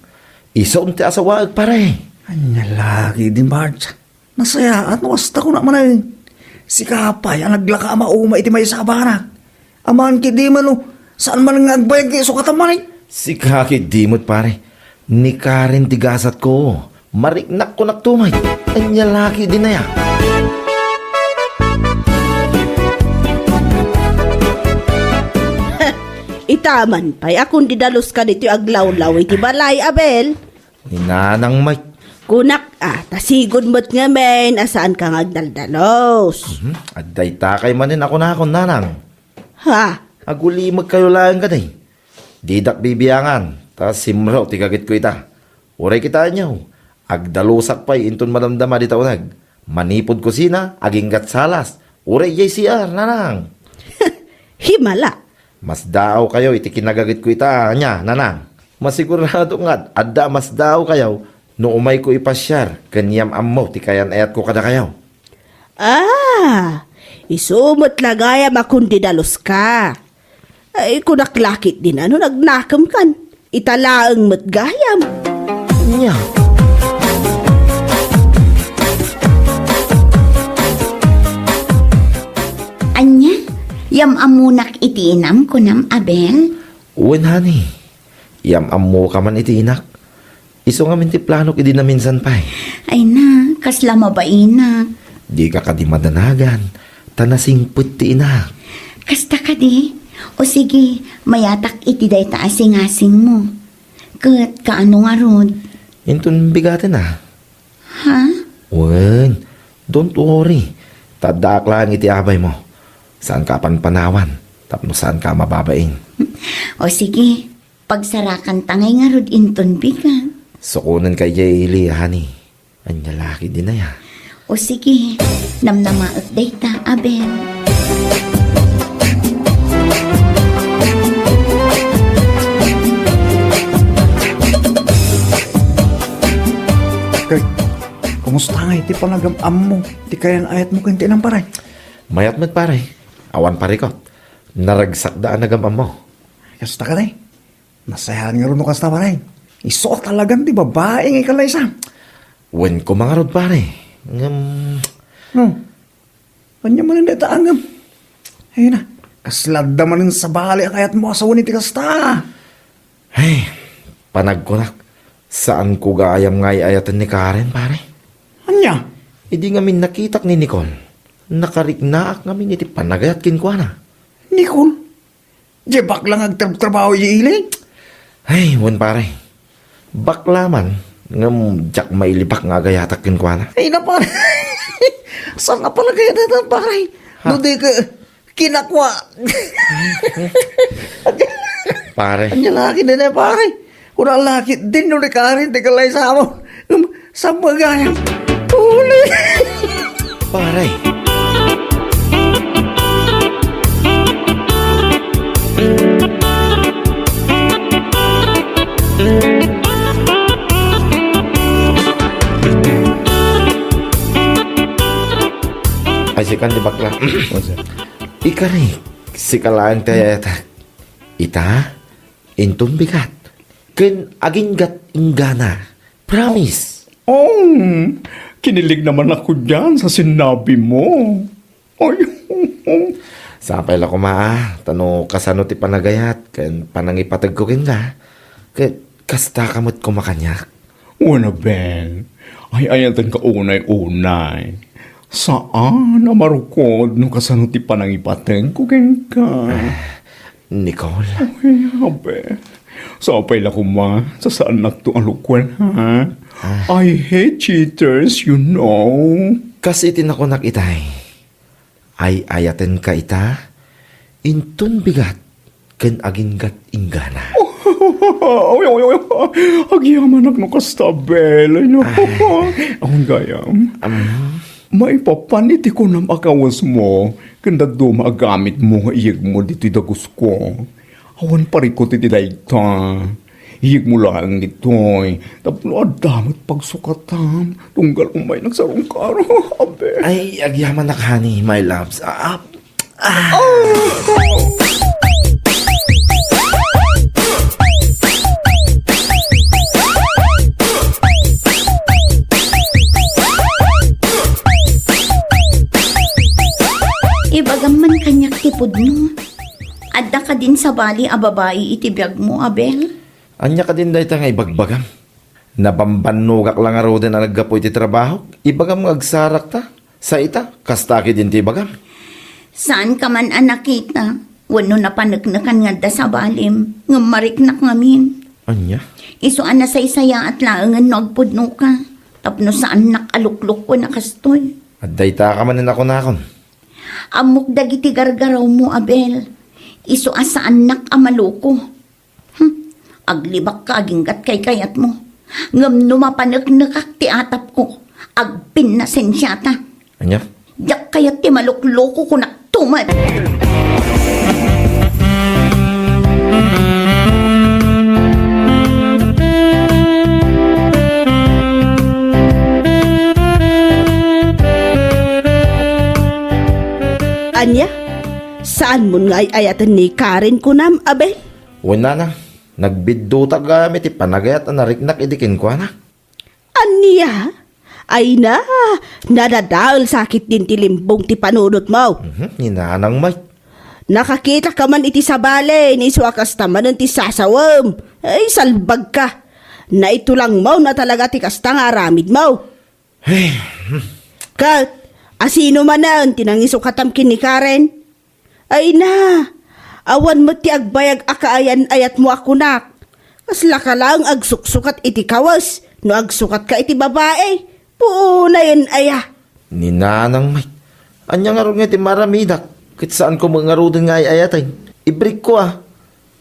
Iso ti asawaag pare. Anya lagi din, Barge. Nasaya at nawasta ko naman ay. Si Kapay ang naglaka mauma iti may sabana. Aman kidi man no, saan man nga agbayag kay sukatan man ay. Si kakit dimot pare. Ni Karen tigasat ko. Mariknak ko naktumay. Anya laki din na ya. Itaman pa'y akong didalos ka dito aglaw-law iti balay, Abel. Ni nanang may. Kunak, tasigod mo't nga men, asaan ka nga agdaldalos. Aday takay manin ako na akong nanang. Ha? Aguli magkayo lang ka day. Didak bibiyangan. Ta simraw tigagit ko ita. Uray kita nyaw. Agdalusak pa'y inton madamdama di taunag. Manipod ko sina, aginggat salas. Uray jay siya, nanang. Himala. Mas daaw kayo, iti kinagagit ko ita, nya, nanang. Masigurado nga, adda mas daaw kayo, no umay ko ipasyar, kanyam ammo, ti kayan ayat ko kada kayo. Isumot lagayam akong didalos ka. Ay, kunaklakit din ano, nagnakam kan. Italaang matgayam. Nya. Anya, yam amunak itiinam ko nam, Abel. Uwan, honey. Yam ammo ka man iti inak. Iso nga minti plano idi na minsan pa. Ay na, kasla mabainak. Di ka kadi madanagan. Tanasing puti inak. Kasta ka di. O sige, mayatak iti day taasing-asing mo. Kat kaano nga rod? Intun bigatin na. Ha? Uwan, don't worry. Tadak lang iti abay mo. Saan ka panpanawan? Tapno saan ka mababain? O sige, pagsarakan tangay nga rod inton bigat. Sukunan kay Jaylee, honey. Ang lalaki din na ya. O sige, namnamaot data, Abel. Kay, kumusta nga iti panagam-am mo? Ti kayan ayat mo kinti ng paray. Mayat mat pare. Awan pare ko. Naragsak daan nagamam mo. Kasta ka na nasayahan nga rin mo kasta paray. Iso talagang di babaeng ikalaysa. Wen ko mga rod pare. Kanya man ang dataangam. Ayun na, kaslada man sa bali ang ayat mo asawa ni ti kasta. Ay, panagkunak. Saan ko gayam ngay ayatan ni Karen, pare? Anya? Hindi nga min nakitak ni Nicole. Nakariknaak nga min iti panagayat kinkwana. Nicole? Di baklang agtrabaho yi ili? Ay, wan pare. Baklaman. Ngam, jak mailibak nga gayatak kinkwana. Ay na pare. Saan nga pala kaya natin pare? No di ka kinakwa. Pare. Anya laki na na pare. Kung ang laki din no ni Karen, di kalay sa mo. Sa bagayang. Uli. Pare. Ay, sikan di bakla. Ika rin. Sikalaan tayo. Ita, intong bigat. Ken aginggat inggana. Promise. Oh, kinilig naman ako dyan sa sinabi mo. Ay, Sapay la ko maa. Tano kasano ti panagayat. Ken panangipatag ko ken ka. Ken kasta kamot ko makanyak. Wala, Ben. Ay, ayatan ka unay-unay. Saan na marukod no kasano ti panangipateng ko ken ka? Nicole. Ay, abe. Sapay la ko ma, sa saan nagtualukwan, ha? I hate cheaters, you know. Kasi tinakunak itay. Ay ayaten ka ita. Intun bigat. Ken aginggat inggana. Oy. Agyaman no kastabel, no? Ang gayam. Maipapaniti ko na makawas mo, kanda magamit mo nga iyag mo dito dagus ko. Awan parikot iti daigta. Iyag mo lang dito'y. Tapno adamat pagsukatan. Tunggal umay nagsarong karo, abe. Ay, agyaman na kani, my loves. Ibagam man kanyak tipod no. Adda ka din sa bali a babae itibiyag mo, Abel. Anya ka din dahita nga ibagbagam. Nabambanugak lang aro din na naggapo iti trabaho. Ibagam nga agsarak ta. Sa ita, kastaki din ti ibagam. Saan ka man anakita? Wano na panagnakan nga da sa balim. Nga mariknak ngamin. Anya? Isuan na sa isaya at laangan no agpudno ka. Tapno saan nakalukluk ko nakastoy. At dahita ka man ako nakon. Amok dagiti gargaraw mo, Abel. Isu asaan nak amaluko. Aglibak ka aginggat kay kayat mo. Ngam numapanag-nakak ti atap ko. Agpin na sensyata. Anya? Yak kayat ti malukloko ko naktumad. Anya? Saan mo nga ayatan ni Karen kunam, Abel? Wala na. Nagbiddo ta gamit ipanagayat na nariknak idikin ko na. Anya? Ay na, nadadahal sakit din tilimbong ti panunot mo. Ninanang may. Nakakita ka man iti sabale, ni suakas taman ti sasawam. Ay, salbag ka. Na ito lang mo na talaga ti kasta nga aramid mo. Kat, asino man na tinangiso katamkin ni Karen? Ay na, awan mo ti agbayag akaayan ayat mo akunak. Kasla ka lang agsuksukat iti kawas, no agsukat ka iti babae. Puuna yun aya. Ninanang may. Anya nga rin nga ti maramidak. Kit saan ko mga rudin nga ayatay. Ibrik ko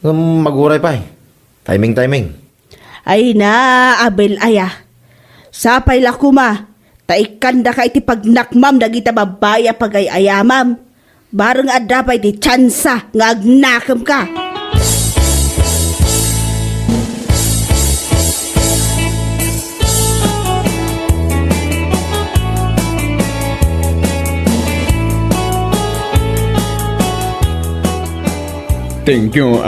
Maguray pa Timing. Ay na, Abel aya. Sapay la kuma. Taikanda ka iti pagnakmam dagita babaya pagayayamam. Barang adda pa iti tsansa nga agnakam ka. Thank you,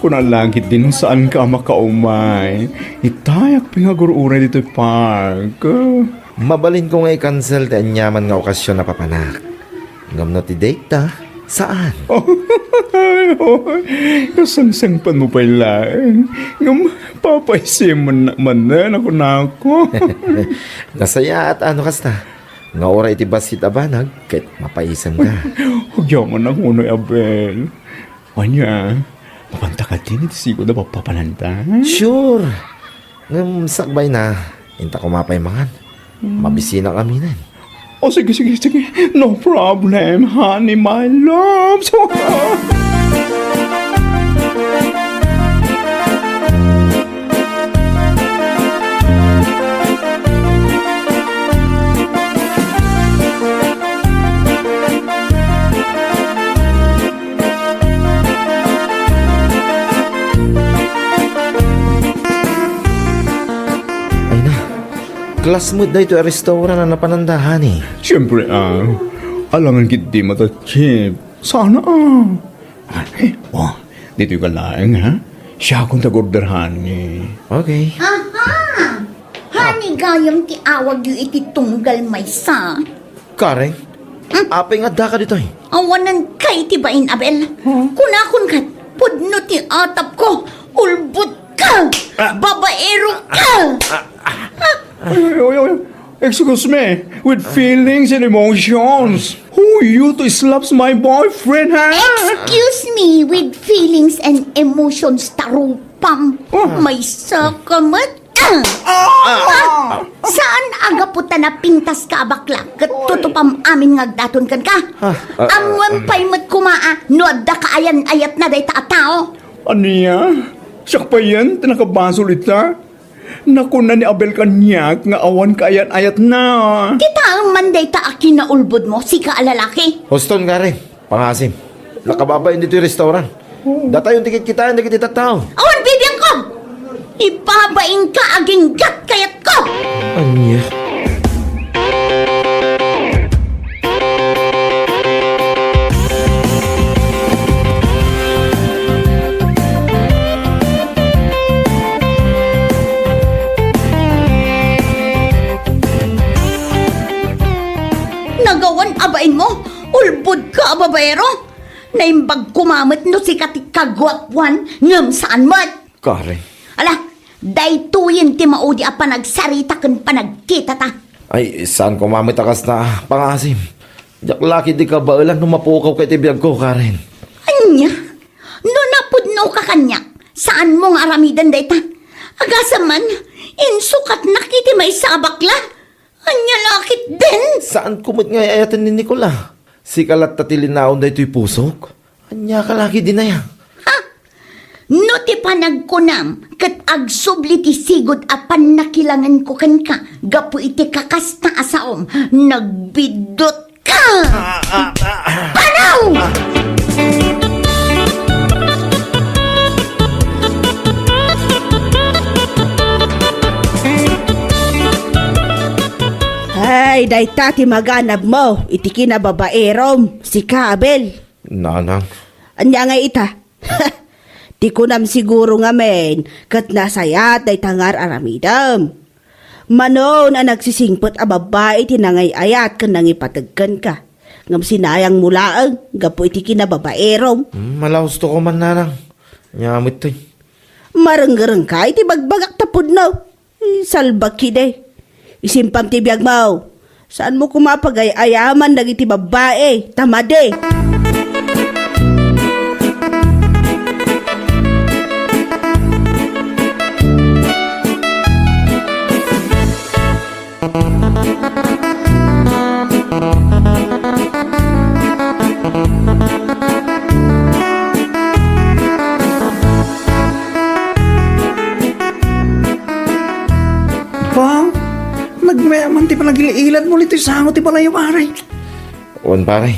Kung langit din saan ka makaumay. Itayak pinagurura dito park. Mabalin ko nga i-cancel ti anyaman nga okasyon na papanak. Ngam no ti date ta? Saan? Kasangsang pa mo pala. Ngam papaisim man na ako. Nasaya at ano kasta? Nga ora iti basit abanag, kahit mapaisam ka. Huwag man ang unoy, Abel. Anya, mapanta ka din iti sigo na papapananta. Sure. Ngam sakbay na. Inta ko mapay mangan. Mabisina kami na. Oh, sige. No problem, honey, my love. Ay na. Class mood na ito restaurant na napanandahan eh. Siyempre, alangan kit di matachip. Sana, dito ka lang, ha? Siya akong tag-orderhan eh. Okay. Aha! Hani gayam ti awag yu iti tunggal maysa. Karen, apay nga da ka dito eh. Awanan kay ti bain, Abel. Kunakon kat, pudno ti atap ko. Ulbut ka! Babaero ka! Excuse me, with feelings and emotions. Who you to slaps my boyfriend, ha? Excuse me, with feelings and emotions tarupam. May sakamat. Saan aga puta na pintas ka bakla? Katutupam amin ngagdaton kan ka? Amwan pa'y mat kumaa, no adda ka ayan ayat na day tao. Aniya? Siyak pa yan, tinakabasol ita. Naku na ni Abel kanyak, nga awan kaayat-ayat na. Kita ang manday ta akin na ulbod mo, si ka alalaki. Hoston, Karen. Pangasim. Nakababayin dito yung restaurant. Data yung tikit kita, hindi kita tao. Awan bibiyang ko! Ipabaing ka aging gat kayat ko! Anya? Nagawan abain mo, ulbod ka babayero. Naimbag kumamit no si katik kagwapwan, ngam saan mat. Karen. Ala, daytuyin ti maudi a panagsarita kan panagkita ta. Ay, saan ko mamitakas na pangasim? Yak laki di ka ba ilan numapukaw kay tibiyag ko, Karen? Anya, no napudno ka kanya, saan mong aramidan dayta? Agasaman, insukat nakiti may sabakla. Anya lakit din. Saan kumot nga ayatan ni Nicola? Si kalat tatilinaon na ito'y pusok? Anya ka laki din na yan. No ti panagkunam, kat agsubli ti sigod apan nakilangan ko kan ka, gapu iti kakas na asaom, nagbidot ka! Panaw! Ay, dayta ti maganab mo, iti kinababaerom, si Kabel. Nanang. Anya nga ita? Ti kunam siguro nga men, kat nasayat day tangar aramidam. Manon ang nagsisingpot a babae ti nangayayat kan nangipatagkan ka. Ngam sinayang mulaang, gapo iti kinababaerom. Malausto ko man, Nanang. Nyamit to'y. Maranggarang ka, iti bagbagak tapod no. Salbak kide. Isimpam ti biyag mo. Saan mo kumapagay-ayaman dagiti babae, tamade. ilan mo nito sangot ti balayo pare. On pare,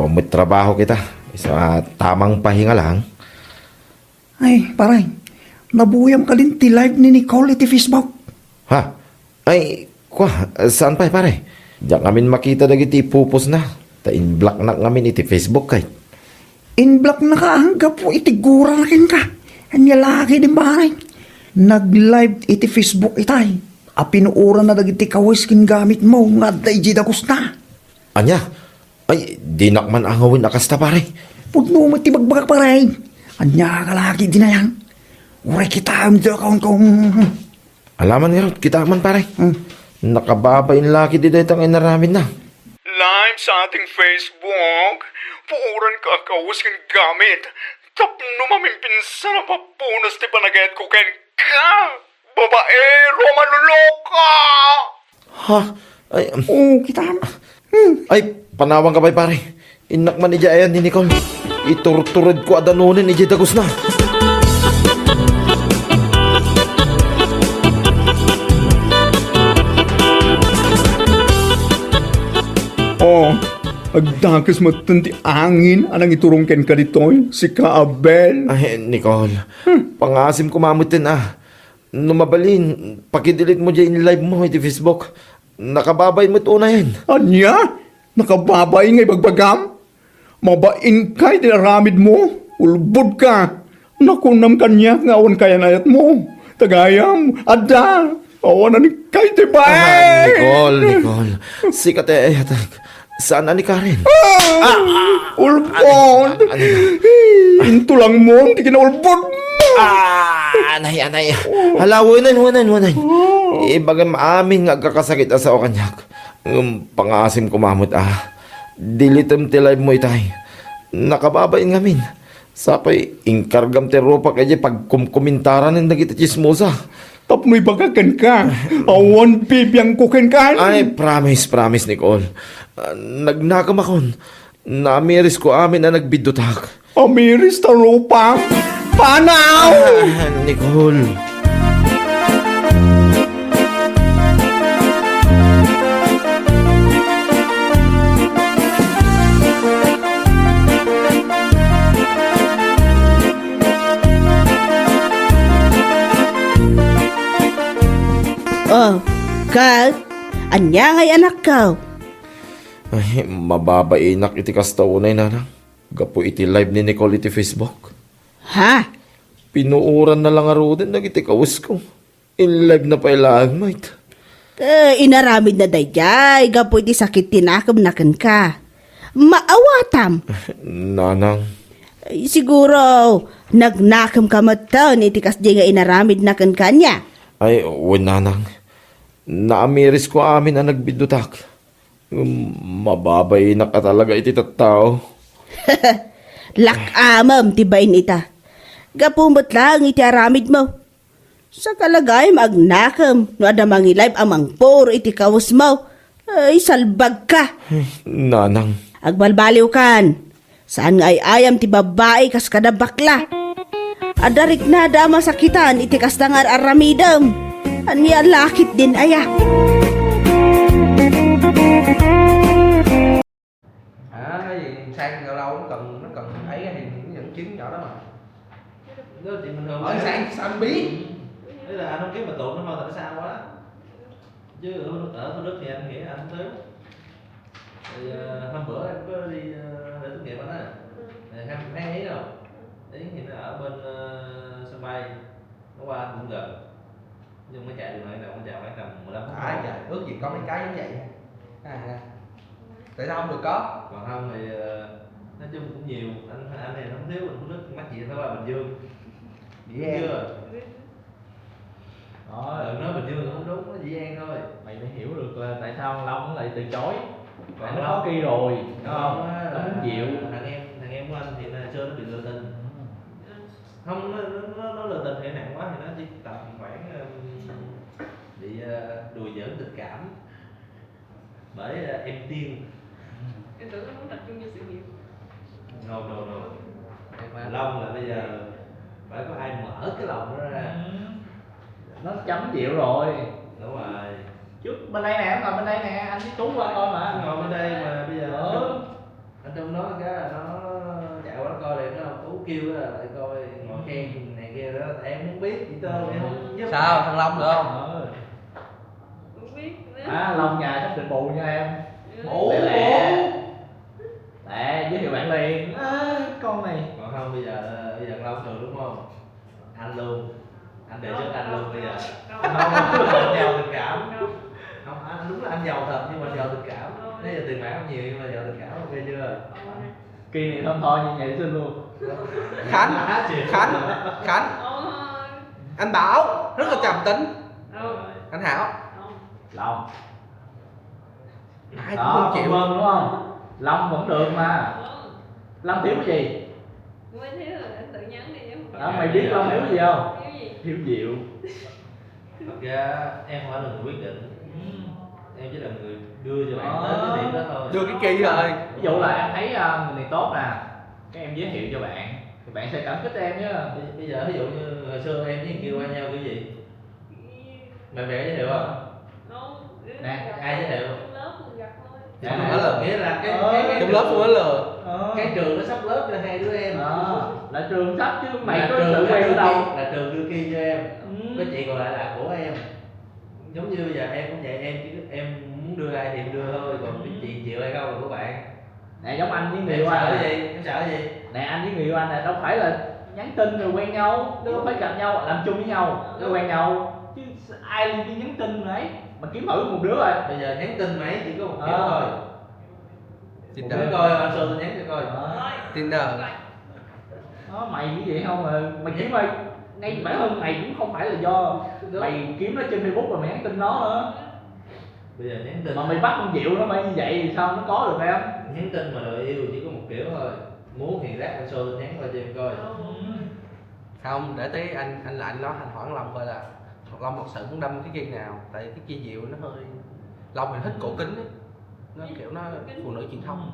may trabaho kita. Isa tamang pahinga lang. Ay, pare, nabuyam ka din ti live ni Nicole iti Facebook. Ha? Ay, saan pa pare? Diyan kami makita dagiti pupos na. Ta-in-block na kami iti Facebook kay. In-block na ka, hanggang po itigura na kin ka. Anya laki din pare. Nag-live iti Facebook itay. Pinuura na dagiti kawis kin gamit mo nga daiji dagos na. Anya? Ay, di nakman angawin akasta pare. Pudno mo ti bagbagak pare. Anya ka laki din na yan. Uray kita ang kong kong. Alaman nga rin, kita man pare. Nakababain laki di dahil tangay naramin na. Live sa ating Facebook, puuran ka kawas kang gamit. Tapno mamin pinsan na papunas ti panagayat ko ken ka. Babaero, maluloka! Ha? Ay, Kita. ay, panawang ka ba pare? Inak man ija ayan ni Nicole. Iturturod ko adanunin ija dagos na. Agdakas matanti angin anang iturungken ka ditoy, si Kaabel. Ay, Nicole. Pangasim kumamutin Numabalin, pakidilit mo dyan live mo iti Facebook. Nakababay mo ito na yan. Anya? Nakababay ngay bagbagam? Mabain kay dinaramid mo? Ulbod ka. Nakunam kanya nga awan kaya nayat mo. Tagayam, ada. Awan na ni kay tibay. Nicole. Sikat saan na ni Karen? Ulbod. Into lang mo, hindi kinaulbod mo. Anay. Hala, wanan. Ibagam amin nga kakasakit sa o kanyak. Pangasim kumamot Dilitem ti live mo itay. Nakababain ngamin. Sapay, inkargam ti ropa kaya pagkumkumentaran ng nagita chismosa. Tap mo'y bagakan ka. Awan bibiyang kukin ka. Ay, promise, Nicole. Nagnakam akon. Namiris ko amin na nagbidutak. Amiris ta ropa. Panaw! Nicole. Oh, Kal, anya ngay anak ka. Ay, mababainak iti kastaunay nanang. Gapo iti live ni Nicole iti Facebook. Ha? Pinuuran na lang aro din nagiti kawas ko. In live na pailaan, mate. Inaramid na dayjay, gapo iti sakit tinakam nakan ka. Maawatam. Nanang. Ay, siguro, nagnakam ka mataon iti kasdi nga inaramid nakan kanya. Ay, nanang. Naamiris ko amin ang nagbidutak. Mababay na ka talaga iti tattao. Lakamam tibain ita. Gapumot lang iti aramid mo. Sa kalagay magnakam no adamang live amang puro iti kawas mo. Ay salbag ka. Nanang. Agbalbaliw kan. Saan nga ay ayam ti babae kas kada bakla. Adarik na dama sakitan iti kastangar aramidam. Anya lakit din aya. Sang lâu lâu nó cần ấy thì những dẫn chứng nhỏ đó mà. Đó thì mình thường sang sao anh biết? Thế là anh không kiếm mà tụi nó thôi tại sao quá. Chứ ở Thủ Đức thì anh nghĩ anh tới. Thì hôm bữa em có đi để tốt nghiệp anh á. Em thấy ý đâu. Ý thì nó ở bên sân bay. Nó qua anh cũng gần. Nhưng mà chạy đường này nó chạy khoảng tầm 15 phút. Trời, ước gì có mấy cái giống vậy. Tại sao không được có? Còn không thì nói chung cũng nhiều anh này nó không thiếu mình Thủ Đức mắc gì phải qua Bình Dương. Dĩ An chưa? Đó, nói Bình Dương không đúng, nó Dĩ An thôi. Mày phải hiểu được là tại sao Long lại từ chối. Bạn nó có kỳ rồi, đúng không? Nó muốn chịu. Thằng em của anh thì xưa nó bị lừa tình. Không, nó lừa tình thì nặng quá thì nó chỉ tầm khoảng bị đùa giỡn tình cảm bởi em Tiên. Em tưởng nó muốn tập trung cho sự nghiệp. No. Long là bây giờ phải có ai mở cái lòng nó ra. Nó chấm chịu rồi. Đúng rồi. Trước bên đây nè, ngồi bên đây nè, anh với Tú qua coi mà. Ngồi bên đây mà bây giờ anh Trung nói cái là nó chạy qua nó coi liền, nó Tú kêu là lại coi ngồi khen này kia đó, em muốn biết chị tên em không giúp. Sao thằng Long được không? Không biết nữa. Long nhà sắp định bù nha em. Bố Lẹ, giới thiệu bạn liền. Con này. còn không bây giờ Long được đúng không? Anh luôn, anh đề xuất anh luôn bây giờ. Không giàu tình cảm. Không, anh đúng là anh giàu thật nhưng mà giàu tình cảm. Bây giờ tiền bạc không nhiều nhưng mà giàu tình cảm, ok chưa? Kỳ này thơm tho như nhảy xin luôn. Khánh anh Bảo rất là trầm tính. Anh Hảo Long. ai cũng Đó, không chịu chịu. hơn đúng không? Long vẫn được mà. Long thiếu cái gì? Mới thiếu rồi anh tự nhắn đi chứ không Đó, mày biết Long thiếu cái gì không? thiếu gì. Thiếu rượu. Thật ra em không phải là người quyết định, em chỉ là người đưa cho bạn tới cái điểm đó thôi. Đưa cái kỳ rồi. Ví dụ là em thấy người này tốt nè, cái em giới thiệu cho bạn thì bạn sẽ cảm kích em chứ. Bây giờ ví dụ như hồi xưa em với người kia qua nhau cái gì? Bạn bè giới thiệu không? Nè, ai giới thiệu? Trong lớp mình gặp thôi. Không có lừa, nghĩa là cái trong lớp không có lừa. Cái trường nó sắp lớp cho hai đứa em. Là trường sắp chứ mày Là có trường tự quen ở đâu. là trường đưa kia cho em. Cái chuyện còn lại là của em. Giống như bây giờ em cũng vậy, em muốn đưa ai thì em đưa thôi, còn cái chuyện chịu hay không là của bạn. Nè giống anh với người Em yêu sợ anh cái gì? Em sợ cái gì? Nè anh với người yêu anh này đâu phải là nhắn tin rồi quen nhau, đâu phải gặp nhau làm chung với nhau rồi quen nhau chứ ai đi nhắn tin rồi ấy mà kiếm thử một đứa rồi. Bây giờ nhắn tin mấy chỉ có một kiểu thôi. Một đứa coi anh Sơn tôi nhắn cho coi. Tinder. Đó mày như vậy không mà mày kiếm ơi, ngay bản thân mày cũng không phải là do mày kiếm nó trên Facebook rồi mày nhắn tin nó nữa. Bây giờ nhắn tin Mà mày bắt con Diệu nó phải như vậy thì sao nó có được em? nhắn tin mà đời yêu chỉ có một kiểu thôi. Muốn thì rác anh Sơn tôi nhắn qua cho em coi. Không, để tí anh lại nói anh hỏi Long coi là Long thật sự cũng đâm cái kia nào, tại cái kia Diệu nó hơi Long thì thích cổ kính ấy. Nó kiểu nó phụ nữ truyền thống,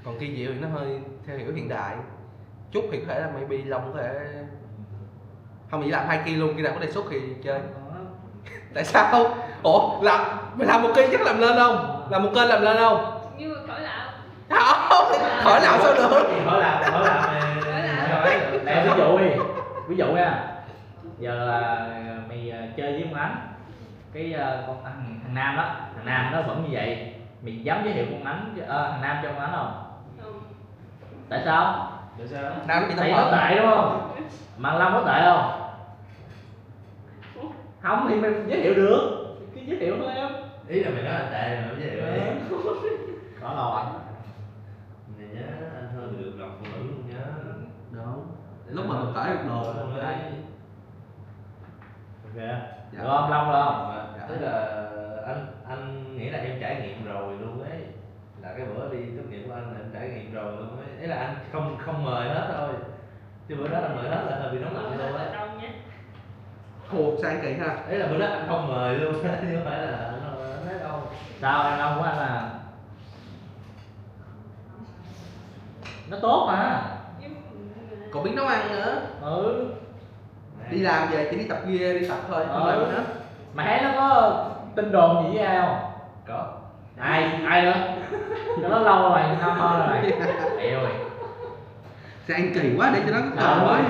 còn kia Diệu thì nó hơi theo hiểu hiện đại chút, thì có thể là maybe Long có thể không chỉ làm 2 kia luôn, khi nào có đề xuất thì chơi. Tại sao? Ủa mày làm 1 kia chắc làm lên không? Làm 1 kênh làm lên không? Nhưng mà khỏi làm. Không, khỏi làm sao được. Khỏi làm Nè ví dụ nha, giờ là mày chơi với con Ánh, cái con thằng Nam đó vẫn như vậy, mày dám giới thiệu con Ánh thằng Nam cho con Ánh không? Tại sao? Nam chỉ Tại tao nó tệ đúng không? Mà thằng Long có tệ không? Không thì mày giới thiệu được, cứ giới thiệu thôi em. Ý là mày nói là tệ mà giới thiệu em. Có đâu anh. Này nhá, anh hơn được gặp phụ nữ luôn nhá. Đúng. Lúc mà mình tải được đồ Ok. Được không? Long được không? Tức là anh nghĩ là em trải nghiệm rồi luôn ấy, là cái bữa đi tốt nghiệp của anh là em trải nghiệm rồi luôn ấy. Ý là anh không mời hết thôi, chứ bữa đó là mời hết là hơi bị nóng lạnh luôn á. Ồ, sang kỳ ha. Ý là bữa đó anh không mời luôn chứ không phải là anh nói đâu. Sao em Long của anh là nó tốt mà. Còn biết nấu ăn nữa. Ừ. Đi làm về chỉ đi tập gym, đi tập thôi, không làm nữa. Mà thấy nó có tin đồn gì với ai không? Có. Ai nữa? Cho nó lâu rồi, năm thôi rồi. Mẹ ơi. Sang kỳ quá để cho nó có cơ mới.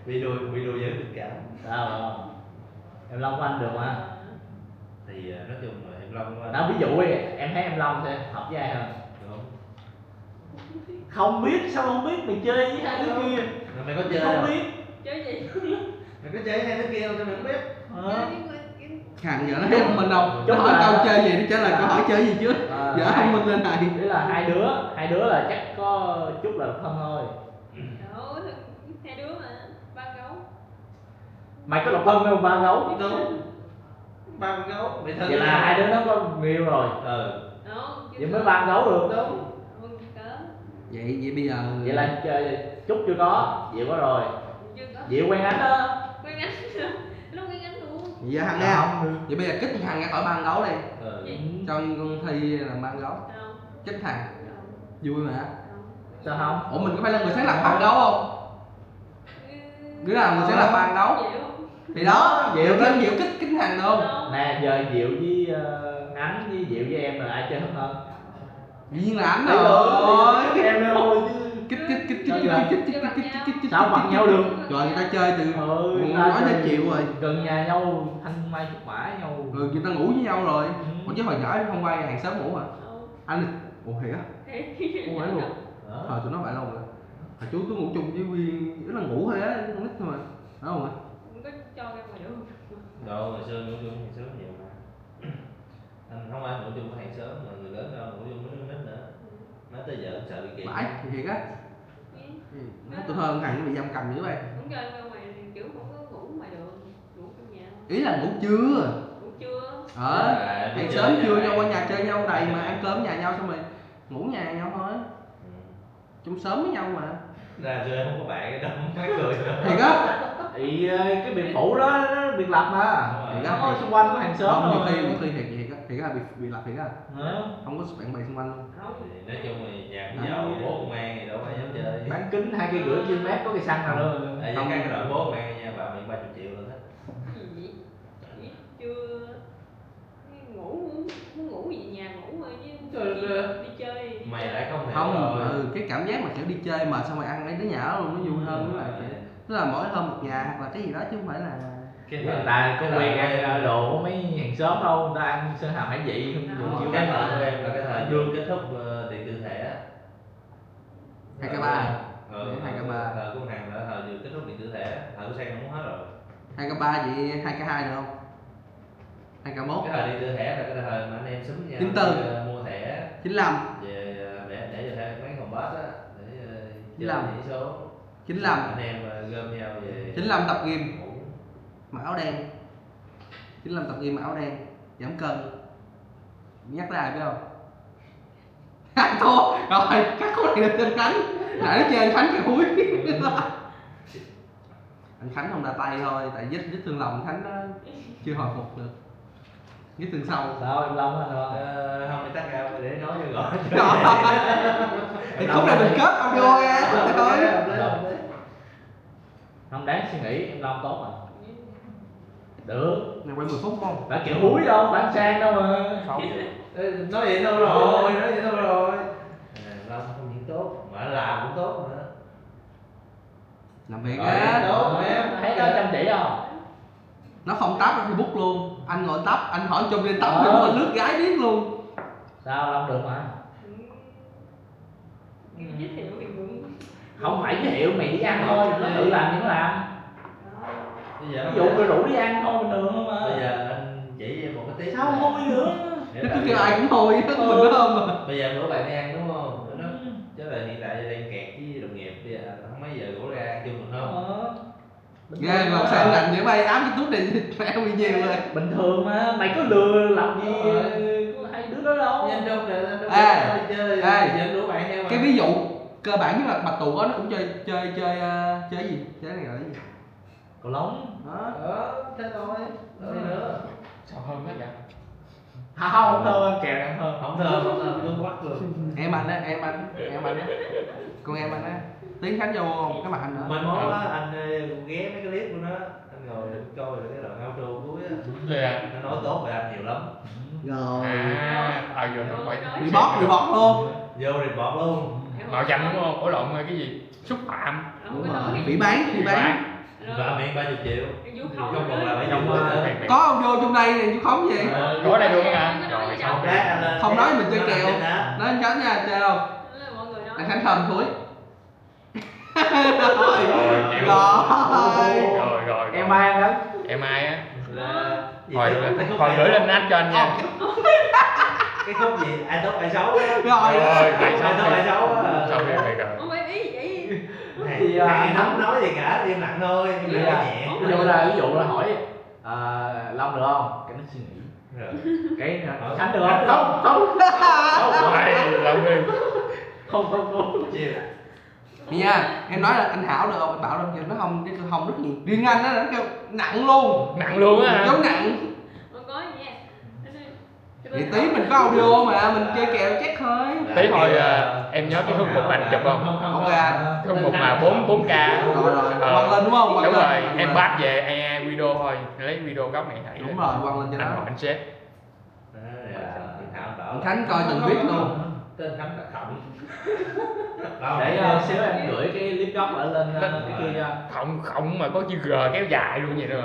Bị đùa giỡn tình cảm. Sao rồi? Em Long của anh được mà. Thì nói chung là em Long của anh. Đó ví dụ đi, em thấy em Long sẽ hợp với ai hơn? Đúng. Không biết, sao không biết? Mày chơi với hai đứa kia. Rồi mày có chơi Không không? biết. Chơi gì? Mày có chơi với hai đứa kia không? Sao mày không biết? Khằng giờ nó thấy không minh đâu. Nó Chúc hỏi là- câu chơi gì nó trả lời câu hỏi chơi gì chứ. Giờ không minh lên này. Đấy là hai đứa là chắc có chút là thân thôi. Đâu, hai đứa mà ba gấu. Mày có độc thân không? Ba gấu. Đúng. Ba con gấu. Mày thân Vậy là hai đứa nó có người yêu rồi. Đâu, Vậy mới ba gấu được. Đúng. không có. Vậy bây giờ Vậy là chơi chút chưa có, Diệu có rồi. Chưa có. Diệu quen Ánh đó. Quen anh. Nó quen anh luôn. giờ Hằng nghe không? Vậy bây giờ kích thằng ra khỏi ban gấu đi. Gì? Cho con Thi làm ban gấu. Đâu. Kích thằng. Vui mà. Sao không? Ủa mình có phải là người sáng lập ban gấu không? Đứa nào người sáng lập ban gấu? Chịu. Thì đó, Diệu kích kích thằng được không? Nè giờ Diệu với với Ánh với Diệu với em là ai chơi hết hơn? Dĩ nhiên là ảnh Đấy rồi. Các em thôi chứ. Sao bằng nhau được? Rồi người ta chơi từ người ta nói tới chơi chịu rồi. gần nhà nhau, thanh mai trúc mã nhau. Rồi người ta ngủ với nhau rồi. Còn chứ hồi nhỏ không quay hàng xóm ngủ mà. Anh ủa thiệt á? Không phải luôn. Thời tụi nó phải luôn rồi. Hồi chú tôi ngủ chung với Nguyên, ý là ngủ thôi á, con nít thôi mà. Đúng không ạ? Không có cho ra ngoài đường. Đâu, hồi xưa ngủ chung hàng xóm nhiều mà. Anh không ai ngủ chung với hàng xóm mà người lớn đâu ngủ chung với đứa nít nữa. Nói tới giờ cũng sợ bị kiện. Phải, thiệt á. Tôi hơn thằng nó bị giam cầm dữ vậy. Không cho ra ngoài kiểu không có ngủ ngoài đường, ngủ trong nhà. Ý là ngủ trưa. Ngủ trưa. Hàng xóm trưa nhau qua nhà chơi nhau đầy mà ăn cơm nhà nhau xong rồi ngủ nhà nhau thôi. Chung sớm với nhau mà. Ra chơi không có bạn đâu, mắc cười nữa. Thiệt á. Thì cái biệt phủ đó nó biệt lập mà. Thiệt Nó á. có xung quanh có hàng xóm Không, rồi. nhiều khi thiệt á. Thiệt á, bị lập thiệt á. Không có bạn bè xung quanh luôn. Thì nói chung thì nhà cũng giàu, bố công an thì đâu có dám chơi. Bán kính 2,5 km có cây xăng nào đâu. Không cái đội bố công an nha, bà miệng 30 triệu luôn á. Gì vậy? Chưa ngủ muốn ngủ về nhà ngủ thôi chứ đi chơi. Mày lại không hiểu Không, rồi. cái cảm giác mà kiểu đi chơi mà xong rồi ăn mấy đứa nhà đó luôn nó vui hơn với lại kiểu tức là mỗi hôm một nhà hoặc là cái gì đó chứ không phải là Người ta có quen ăn đồ của mấy hàng xóm đâu, người ta ăn sơn hào hải vị không chịu Cái ăn. thời của em là cái thời vừa kết thúc điện tử thể á. 2K3. 2K3. Thời của hàng là thời vừa kết thúc điện tử thể, thời của Sang không muốn hết rồi. 2K3 vậy 2K2 được không? 2K1. Cái thời điện tử thẻ là cái thời mà anh em xúm nhau 94. mua thẻ 95. về để cho mấy phòng boss á để chơi 95. nhảy số. 95. Anh em gom nhau về 95 tập gym. Mặc áo đen. 95 tập gym mặc áo đen, giảm cân. Nhắc tới ai biết không? Thua. Rồi, cắt khúc này lên trên Khánh. Nãy nó chơi anh Khánh kìa húi. Anh Khánh không ra tay thôi, tại vết thương lòng Khánh nó chưa hồi phục được. Vết thương sâu. Sao em Long anh rồi? Không thì tắt ra để nói cho gọi. Thì khúc này mình kết audio ra thôi. Không đáng suy nghĩ, em Long tốt rồi. Được. Này quay 10 phút không? Đã kiểu húi đâu, bán sang đâu mà. Không. Nói vậy thôi rồi, nói vậy thôi rồi. Long không những tốt, mà anh làm cũng tốt nữa. Làm việc á. Tốt em. Thấy nó chăm chỉ không? Nó không tắp ở Facebook luôn. Anh ngồi tắp, anh hỏi chung lên tắp đúng rồi lướt gái biết luôn. Sao Long được mà? Giới thiệu thì cũng Không phải giới thiệu mày đi ăn thôi, nó tự làm thì nó làm. Bây giờ Ví dụ tôi rủ đi ăn thôi bình thường thôi mà. Bây giờ anh chỉ em một cái tiếp. Sao hôi nữa? Nó cứ kêu ai cũng thôi, mình nó không mà. Bây giờ bữa bạn đi ăn đúng không? Nó chứ là hiện tại đang kẹt với đồng nghiệp, bây giờ không mấy giờ rủ ra ăn chung được không? Ghê mà sao anh rành vậy bay ám cái túi này mẹ bị nhiều rồi. Bình thường mà, mày có lừa làm gì hai đứa đó đâu. Anh đâu Ê, chơi, ê, rủ bạn theo mà. cái ví dụ cơ bản nhất là bạch tuộc đó nó cũng chơi gì? Chơi này gọi là gì? Cầu lông. Thế thôi. Rồi nữa. Sao hơn quá vậy? Không thơ, kèo ăn hơn. Không thơm, luôn quắc luôn. Em anh á, con em anh á. Tiến Khánh vô không? Cái mặt anh nữa. Mình mốt á, anh ghé mấy cái clip của nó, anh ngồi coi rồi cái đoạn outro cuối á. Nó nói tốt về anh nhiều lắm. Rồi. Giờ nó phải Bị bóp luôn. Vô report luôn. mạo danh đúng không? Ủa lộn cái gì? Xúc phạm. Đúng rồi. Phỉ bán. Và miệng 30 triệu. Không còn là 70 Trong nữa. Có ông vô trong đây này chú khống gì? Có ở đây luôn hả? Rồi xong Không nói mình chơi kèo. Nói anh Khánh nha, chơi không? Anh Khánh thơm thúi. Rồi. Em ai ăn đó? Em ai á? Hồi gửi lên app cho anh nha. Cái khúc gì ai tốt ai xấu á. Rồi. Ai tốt ai xấu á. Xong rồi rồi. không phải ý vậy. Thì không nói gì cả, im lặng thôi, im lặng nhẹ. Ví dụ là hỏi Long được không? Cái nó suy nghĩ. Cái Khánh được không? Không. Long đi. Không. Chiều. Nha, em nói là anh Hảo được không? Anh bảo đâu kêu nó không rất nhiều. Riêng anh nó kêu nặng luôn. Nặng luôn á. Giống nặng. Không có gì nha. Thì tí mình có audio mà mình chơi kèo check thôi. Tí hồi em nhớ cái hút mục anh chụp không? Ok anh. Hút mục mà 4K. Rồi. Quăng lên đúng không? Quăng Đúng lên. rồi, em bắt về AI video thôi, lấy video gốc này thầy. Đúng rồi, quăng lên cho anh nó. hỏi anh sếp. Anh Khánh coi từng viết luôn. Tên Khánh là Khổng. Để xíu em gửi cái clip gốc ở lên cái kia cho. Khổng mà có chữ G kéo dài luôn vậy đó.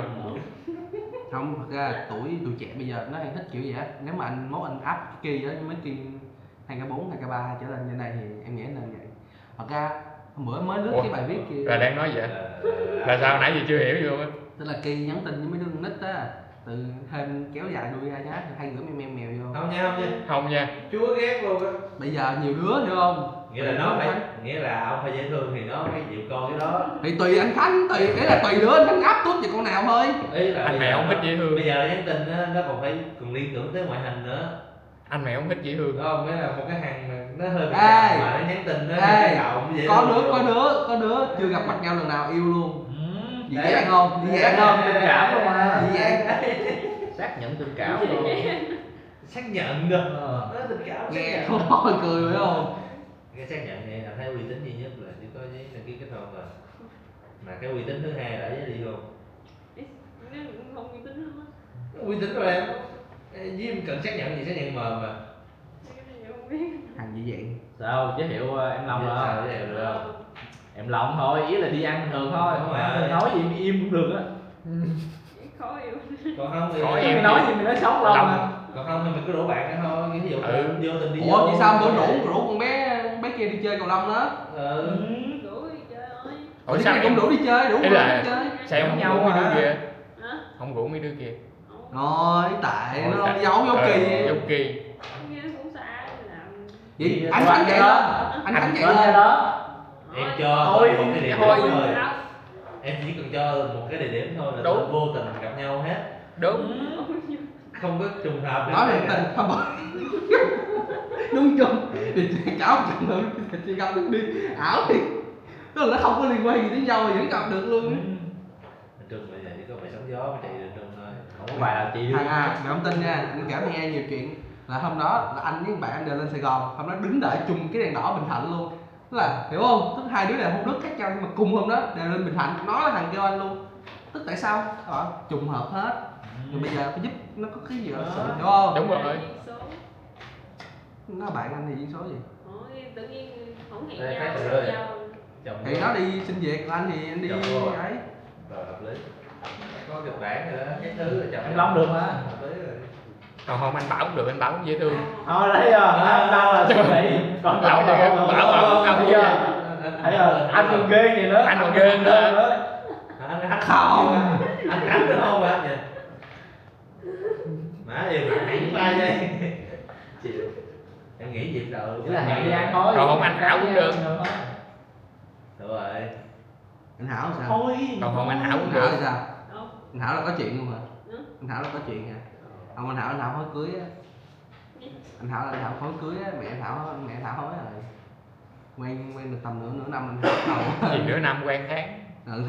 Không, thật ra tụi trẻ bây giờ nó hay thích kiểu gì á. Nếu mà anh mốt anh áp kỳ á, mấy kỳ 2K4, 2K3 trở lên như này thì em nghĩ nên vậy. Thật ra hôm bữa mới lướt cái bài viết kia. Là đang nói vậy? Là sao nãy giờ chưa hiểu gì luôn á? Tức là Kỳ nhắn tin với mấy đứa con nít á, từ thêm kéo dài đuôi ra nhá, hay gửi mèo vô. Không nha, không nha. Không nha. Chúa ghét luôn á. Bây giờ nhiều đứa hiểu không? Nghĩa là nó phải, nghĩa là ông phải dễ thương thì nó phải chịu con cái đó. Thì tùy anh Khánh, ý là tùy đứa anh Khánh áp tốt về con nào thôi. Ý là anh mẹ không thích dễ thương. Bây giờ nhắn tin á, nó còn phải còn liên tưởng tới ngoại hình nữa. Anh mẹ không thích dễ thương. Không, nghĩa là một cái hàng mà nó hơi bị chậm mà nó nhắn tin nó cái đầu dễ có đứa chưa gặp mặt nhau lần nào yêu luôn. Dị dạng không? Dị dạng không? Tình cảm luôn à. Dị dạng. Xác nhận tình cảm luôn. xác nhận được. Nó tình cảm Nghe thôi cười phải không? Cái xác nhận này là thấy uy tín duy nhất là chỉ có với đăng ký kết hôn rồi. Mà cái uy tín thứ hai là với ly hôn. Nếu không uy tín luôn á. Uy tín rồi em. Với em cần xác nhận gì, xác nhận mờ mà. Hàng dị dạng. Sao giới thiệu em Long rồi Sao không? giới thiệu được không? Em Long thôi, ý là đi ăn bình thường thôi, Đúng không rồi. phải nói gì im cũng được á. Khó yêu. Còn không thì Khỏi Em nói gì mình nói sống Long à. còn không thì mình cứ đổ bạn ra thôi, ví dụ vô tình đi vô. Ủa vậy sao bữa rủ con bé kia đi chơi cầu lông đó? Đủ đi chơi ơi. Ủa sao cũng đủ đi chơi, đủ ý người là đi chơi. sao em không Nhau rủ mấy đứa à. kia? Hả? Không rủ mấy đứa kia. Rồi tại nó giấu Kỳ. Giấu Kỳ. Nghe cũng xa làm. Vậy anh Khánh chạy lên. Anh Khánh chạy lên đó. Em cho Thôi, một cái địa điểm thôi. thôi. Em chỉ cần cho một cái địa điểm thôi là Đúng. tụi vô tình gặp nhau hết. Đúng. Không có trùng hợp nói về tình không bỏ. Đúng chung thì cáo chừng nữa thì gặp được đi ảo thì tức là nó không có liên quan gì đến nhau thì vẫn gặp được luôn. Trùng bây giờ chỉ có phải sóng gió mới chạy được trùng thôi. Không có bài nào chị đi. Mày không tin nha, anh kể nghe nhiều chuyện là hôm đó là anh với bạn anh đều lên Sài Gòn, hôm đó đứng đợi chung cái đèn đỏ Bình Thạnh luôn. Tức là hiểu không? Tức hai đứa đều không nước khác nhau nhưng mà cùng hôm đó đều lên Bình Thạnh, nó là thằng kêu anh luôn. Tức tại sao? Trùng hợp hết. Rồi bây giờ phải giúp nó có cái gì đó hiểu không? Đúng rồi. Nó bạn anh thì duyên số gì? Tự nhiên không hẹn Đây, nhau. khác rồi. Chồng Thì nó đi xin việc, anh thì anh đi Chồng rồi. ấy. Rồi hợp lý. Có kịch bản rồi đó, cái thứ rồi chồng. Em Long được mà. Hợp lý rồi. Còn không anh Bảo cũng được, anh Bảo cũng dễ thương. Thôi đấy rồi, anh Long là chuẩn bị. Còn Bảo Long là không. Bảo Bây giờ thấy rồi, anh còn ghê vậy nữa. Anh còn ghê nữa. Anh không. Anh Khánh nữa không anh nhỉ? Má yêu bạn hẳn 3 giây. Chịu. Em nghĩ dịp rồi. Chỉ là hẹn đi ăn thôi. Còn không anh Hảo cũng được. Được rồi. Anh Hảo sao? Thôi. Còn không anh Hảo cũng Anh Hảo được. thì sao? Anh Hảo là có chuyện luôn hả? Anh Hảo là có chuyện hả? Ông anh Hảo hối cưới á. Anh Hảo hối cưới á, mẹ anh Hảo hối rồi. Quen được tầm nửa năm anh Hảo bắt đầu. Gì nửa năm quen tháng.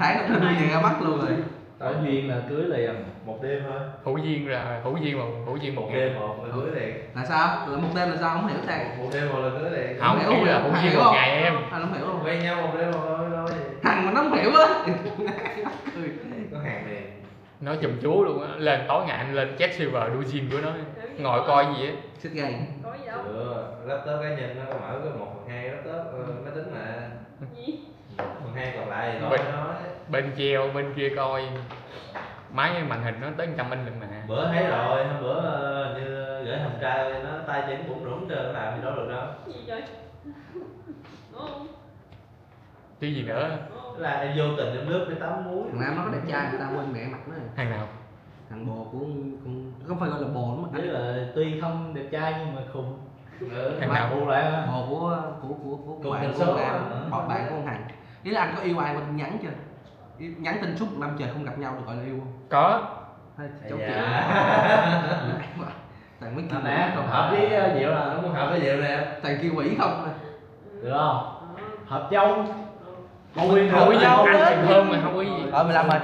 Tháng nó đưa ra mắt luôn rồi. Tới duyên là cưới liền. Một đêm thôi. Hữu duyên rồi, hữu duyên một Một ngày. đêm một là cưới liền. Là sao? Là một đêm là sao? Không hiểu sao. Một đêm một là cưới liền. Không, hiểu ý là không? hữu Hiểu duyên một không? ngày em. Anh không hiểu luôn. Quen nhau một đêm một thôi. Thằng mà nó không hiểu á. Có hàng liền. Nói chùm chú luôn á, lên tối ngày anh lên chat server đua gym của nó. Ngồi coi gì á. Xích gay. Có gì đâu. Laptop cá nhân nó có mở có 1/2 laptop máy tính mà. Gì? 1/2 còn lại thì Bên- nói. Bên treo, bên kia coi. Máy màn hình nó tới 100 inch lần mà. Bữa thấy rồi, hôm bữa như gửi thằng trai nó tay chân cũng rủng trơn, nó làm gì đó được đâu. Gì vậy? Ồ. Chứ gì nữa. Là em vô tình em lướt cái tấm muối. Thằng Nam nó có đẹp trai người ta quên mẹ mặt nó rồi. Thằng nào? Thằng bồ của con không phải gọi là bồ nó mà Ý là tuy không đẹp trai nhưng mà khùng. Thằng nào? Khùng lại ha. bồ của Cùng bạn thành của số con Nam, á. bạn bạn của con Hằng. Ý là anh có yêu ai qua tin nhắn chưa? Nhắn tin suốt 1 năm trời không gặp nhau được gọi là yêu không? Có. Thôi, chốt Dạ. chuyện. Thằng mấy kia Nè, còn hợp với Diệu là Nó không hợp với Diệu nè. thằng kia quỷ không à. được không? Hợp châu. Hữu duyên anh thì hơn mà không có gì. 15 rồi.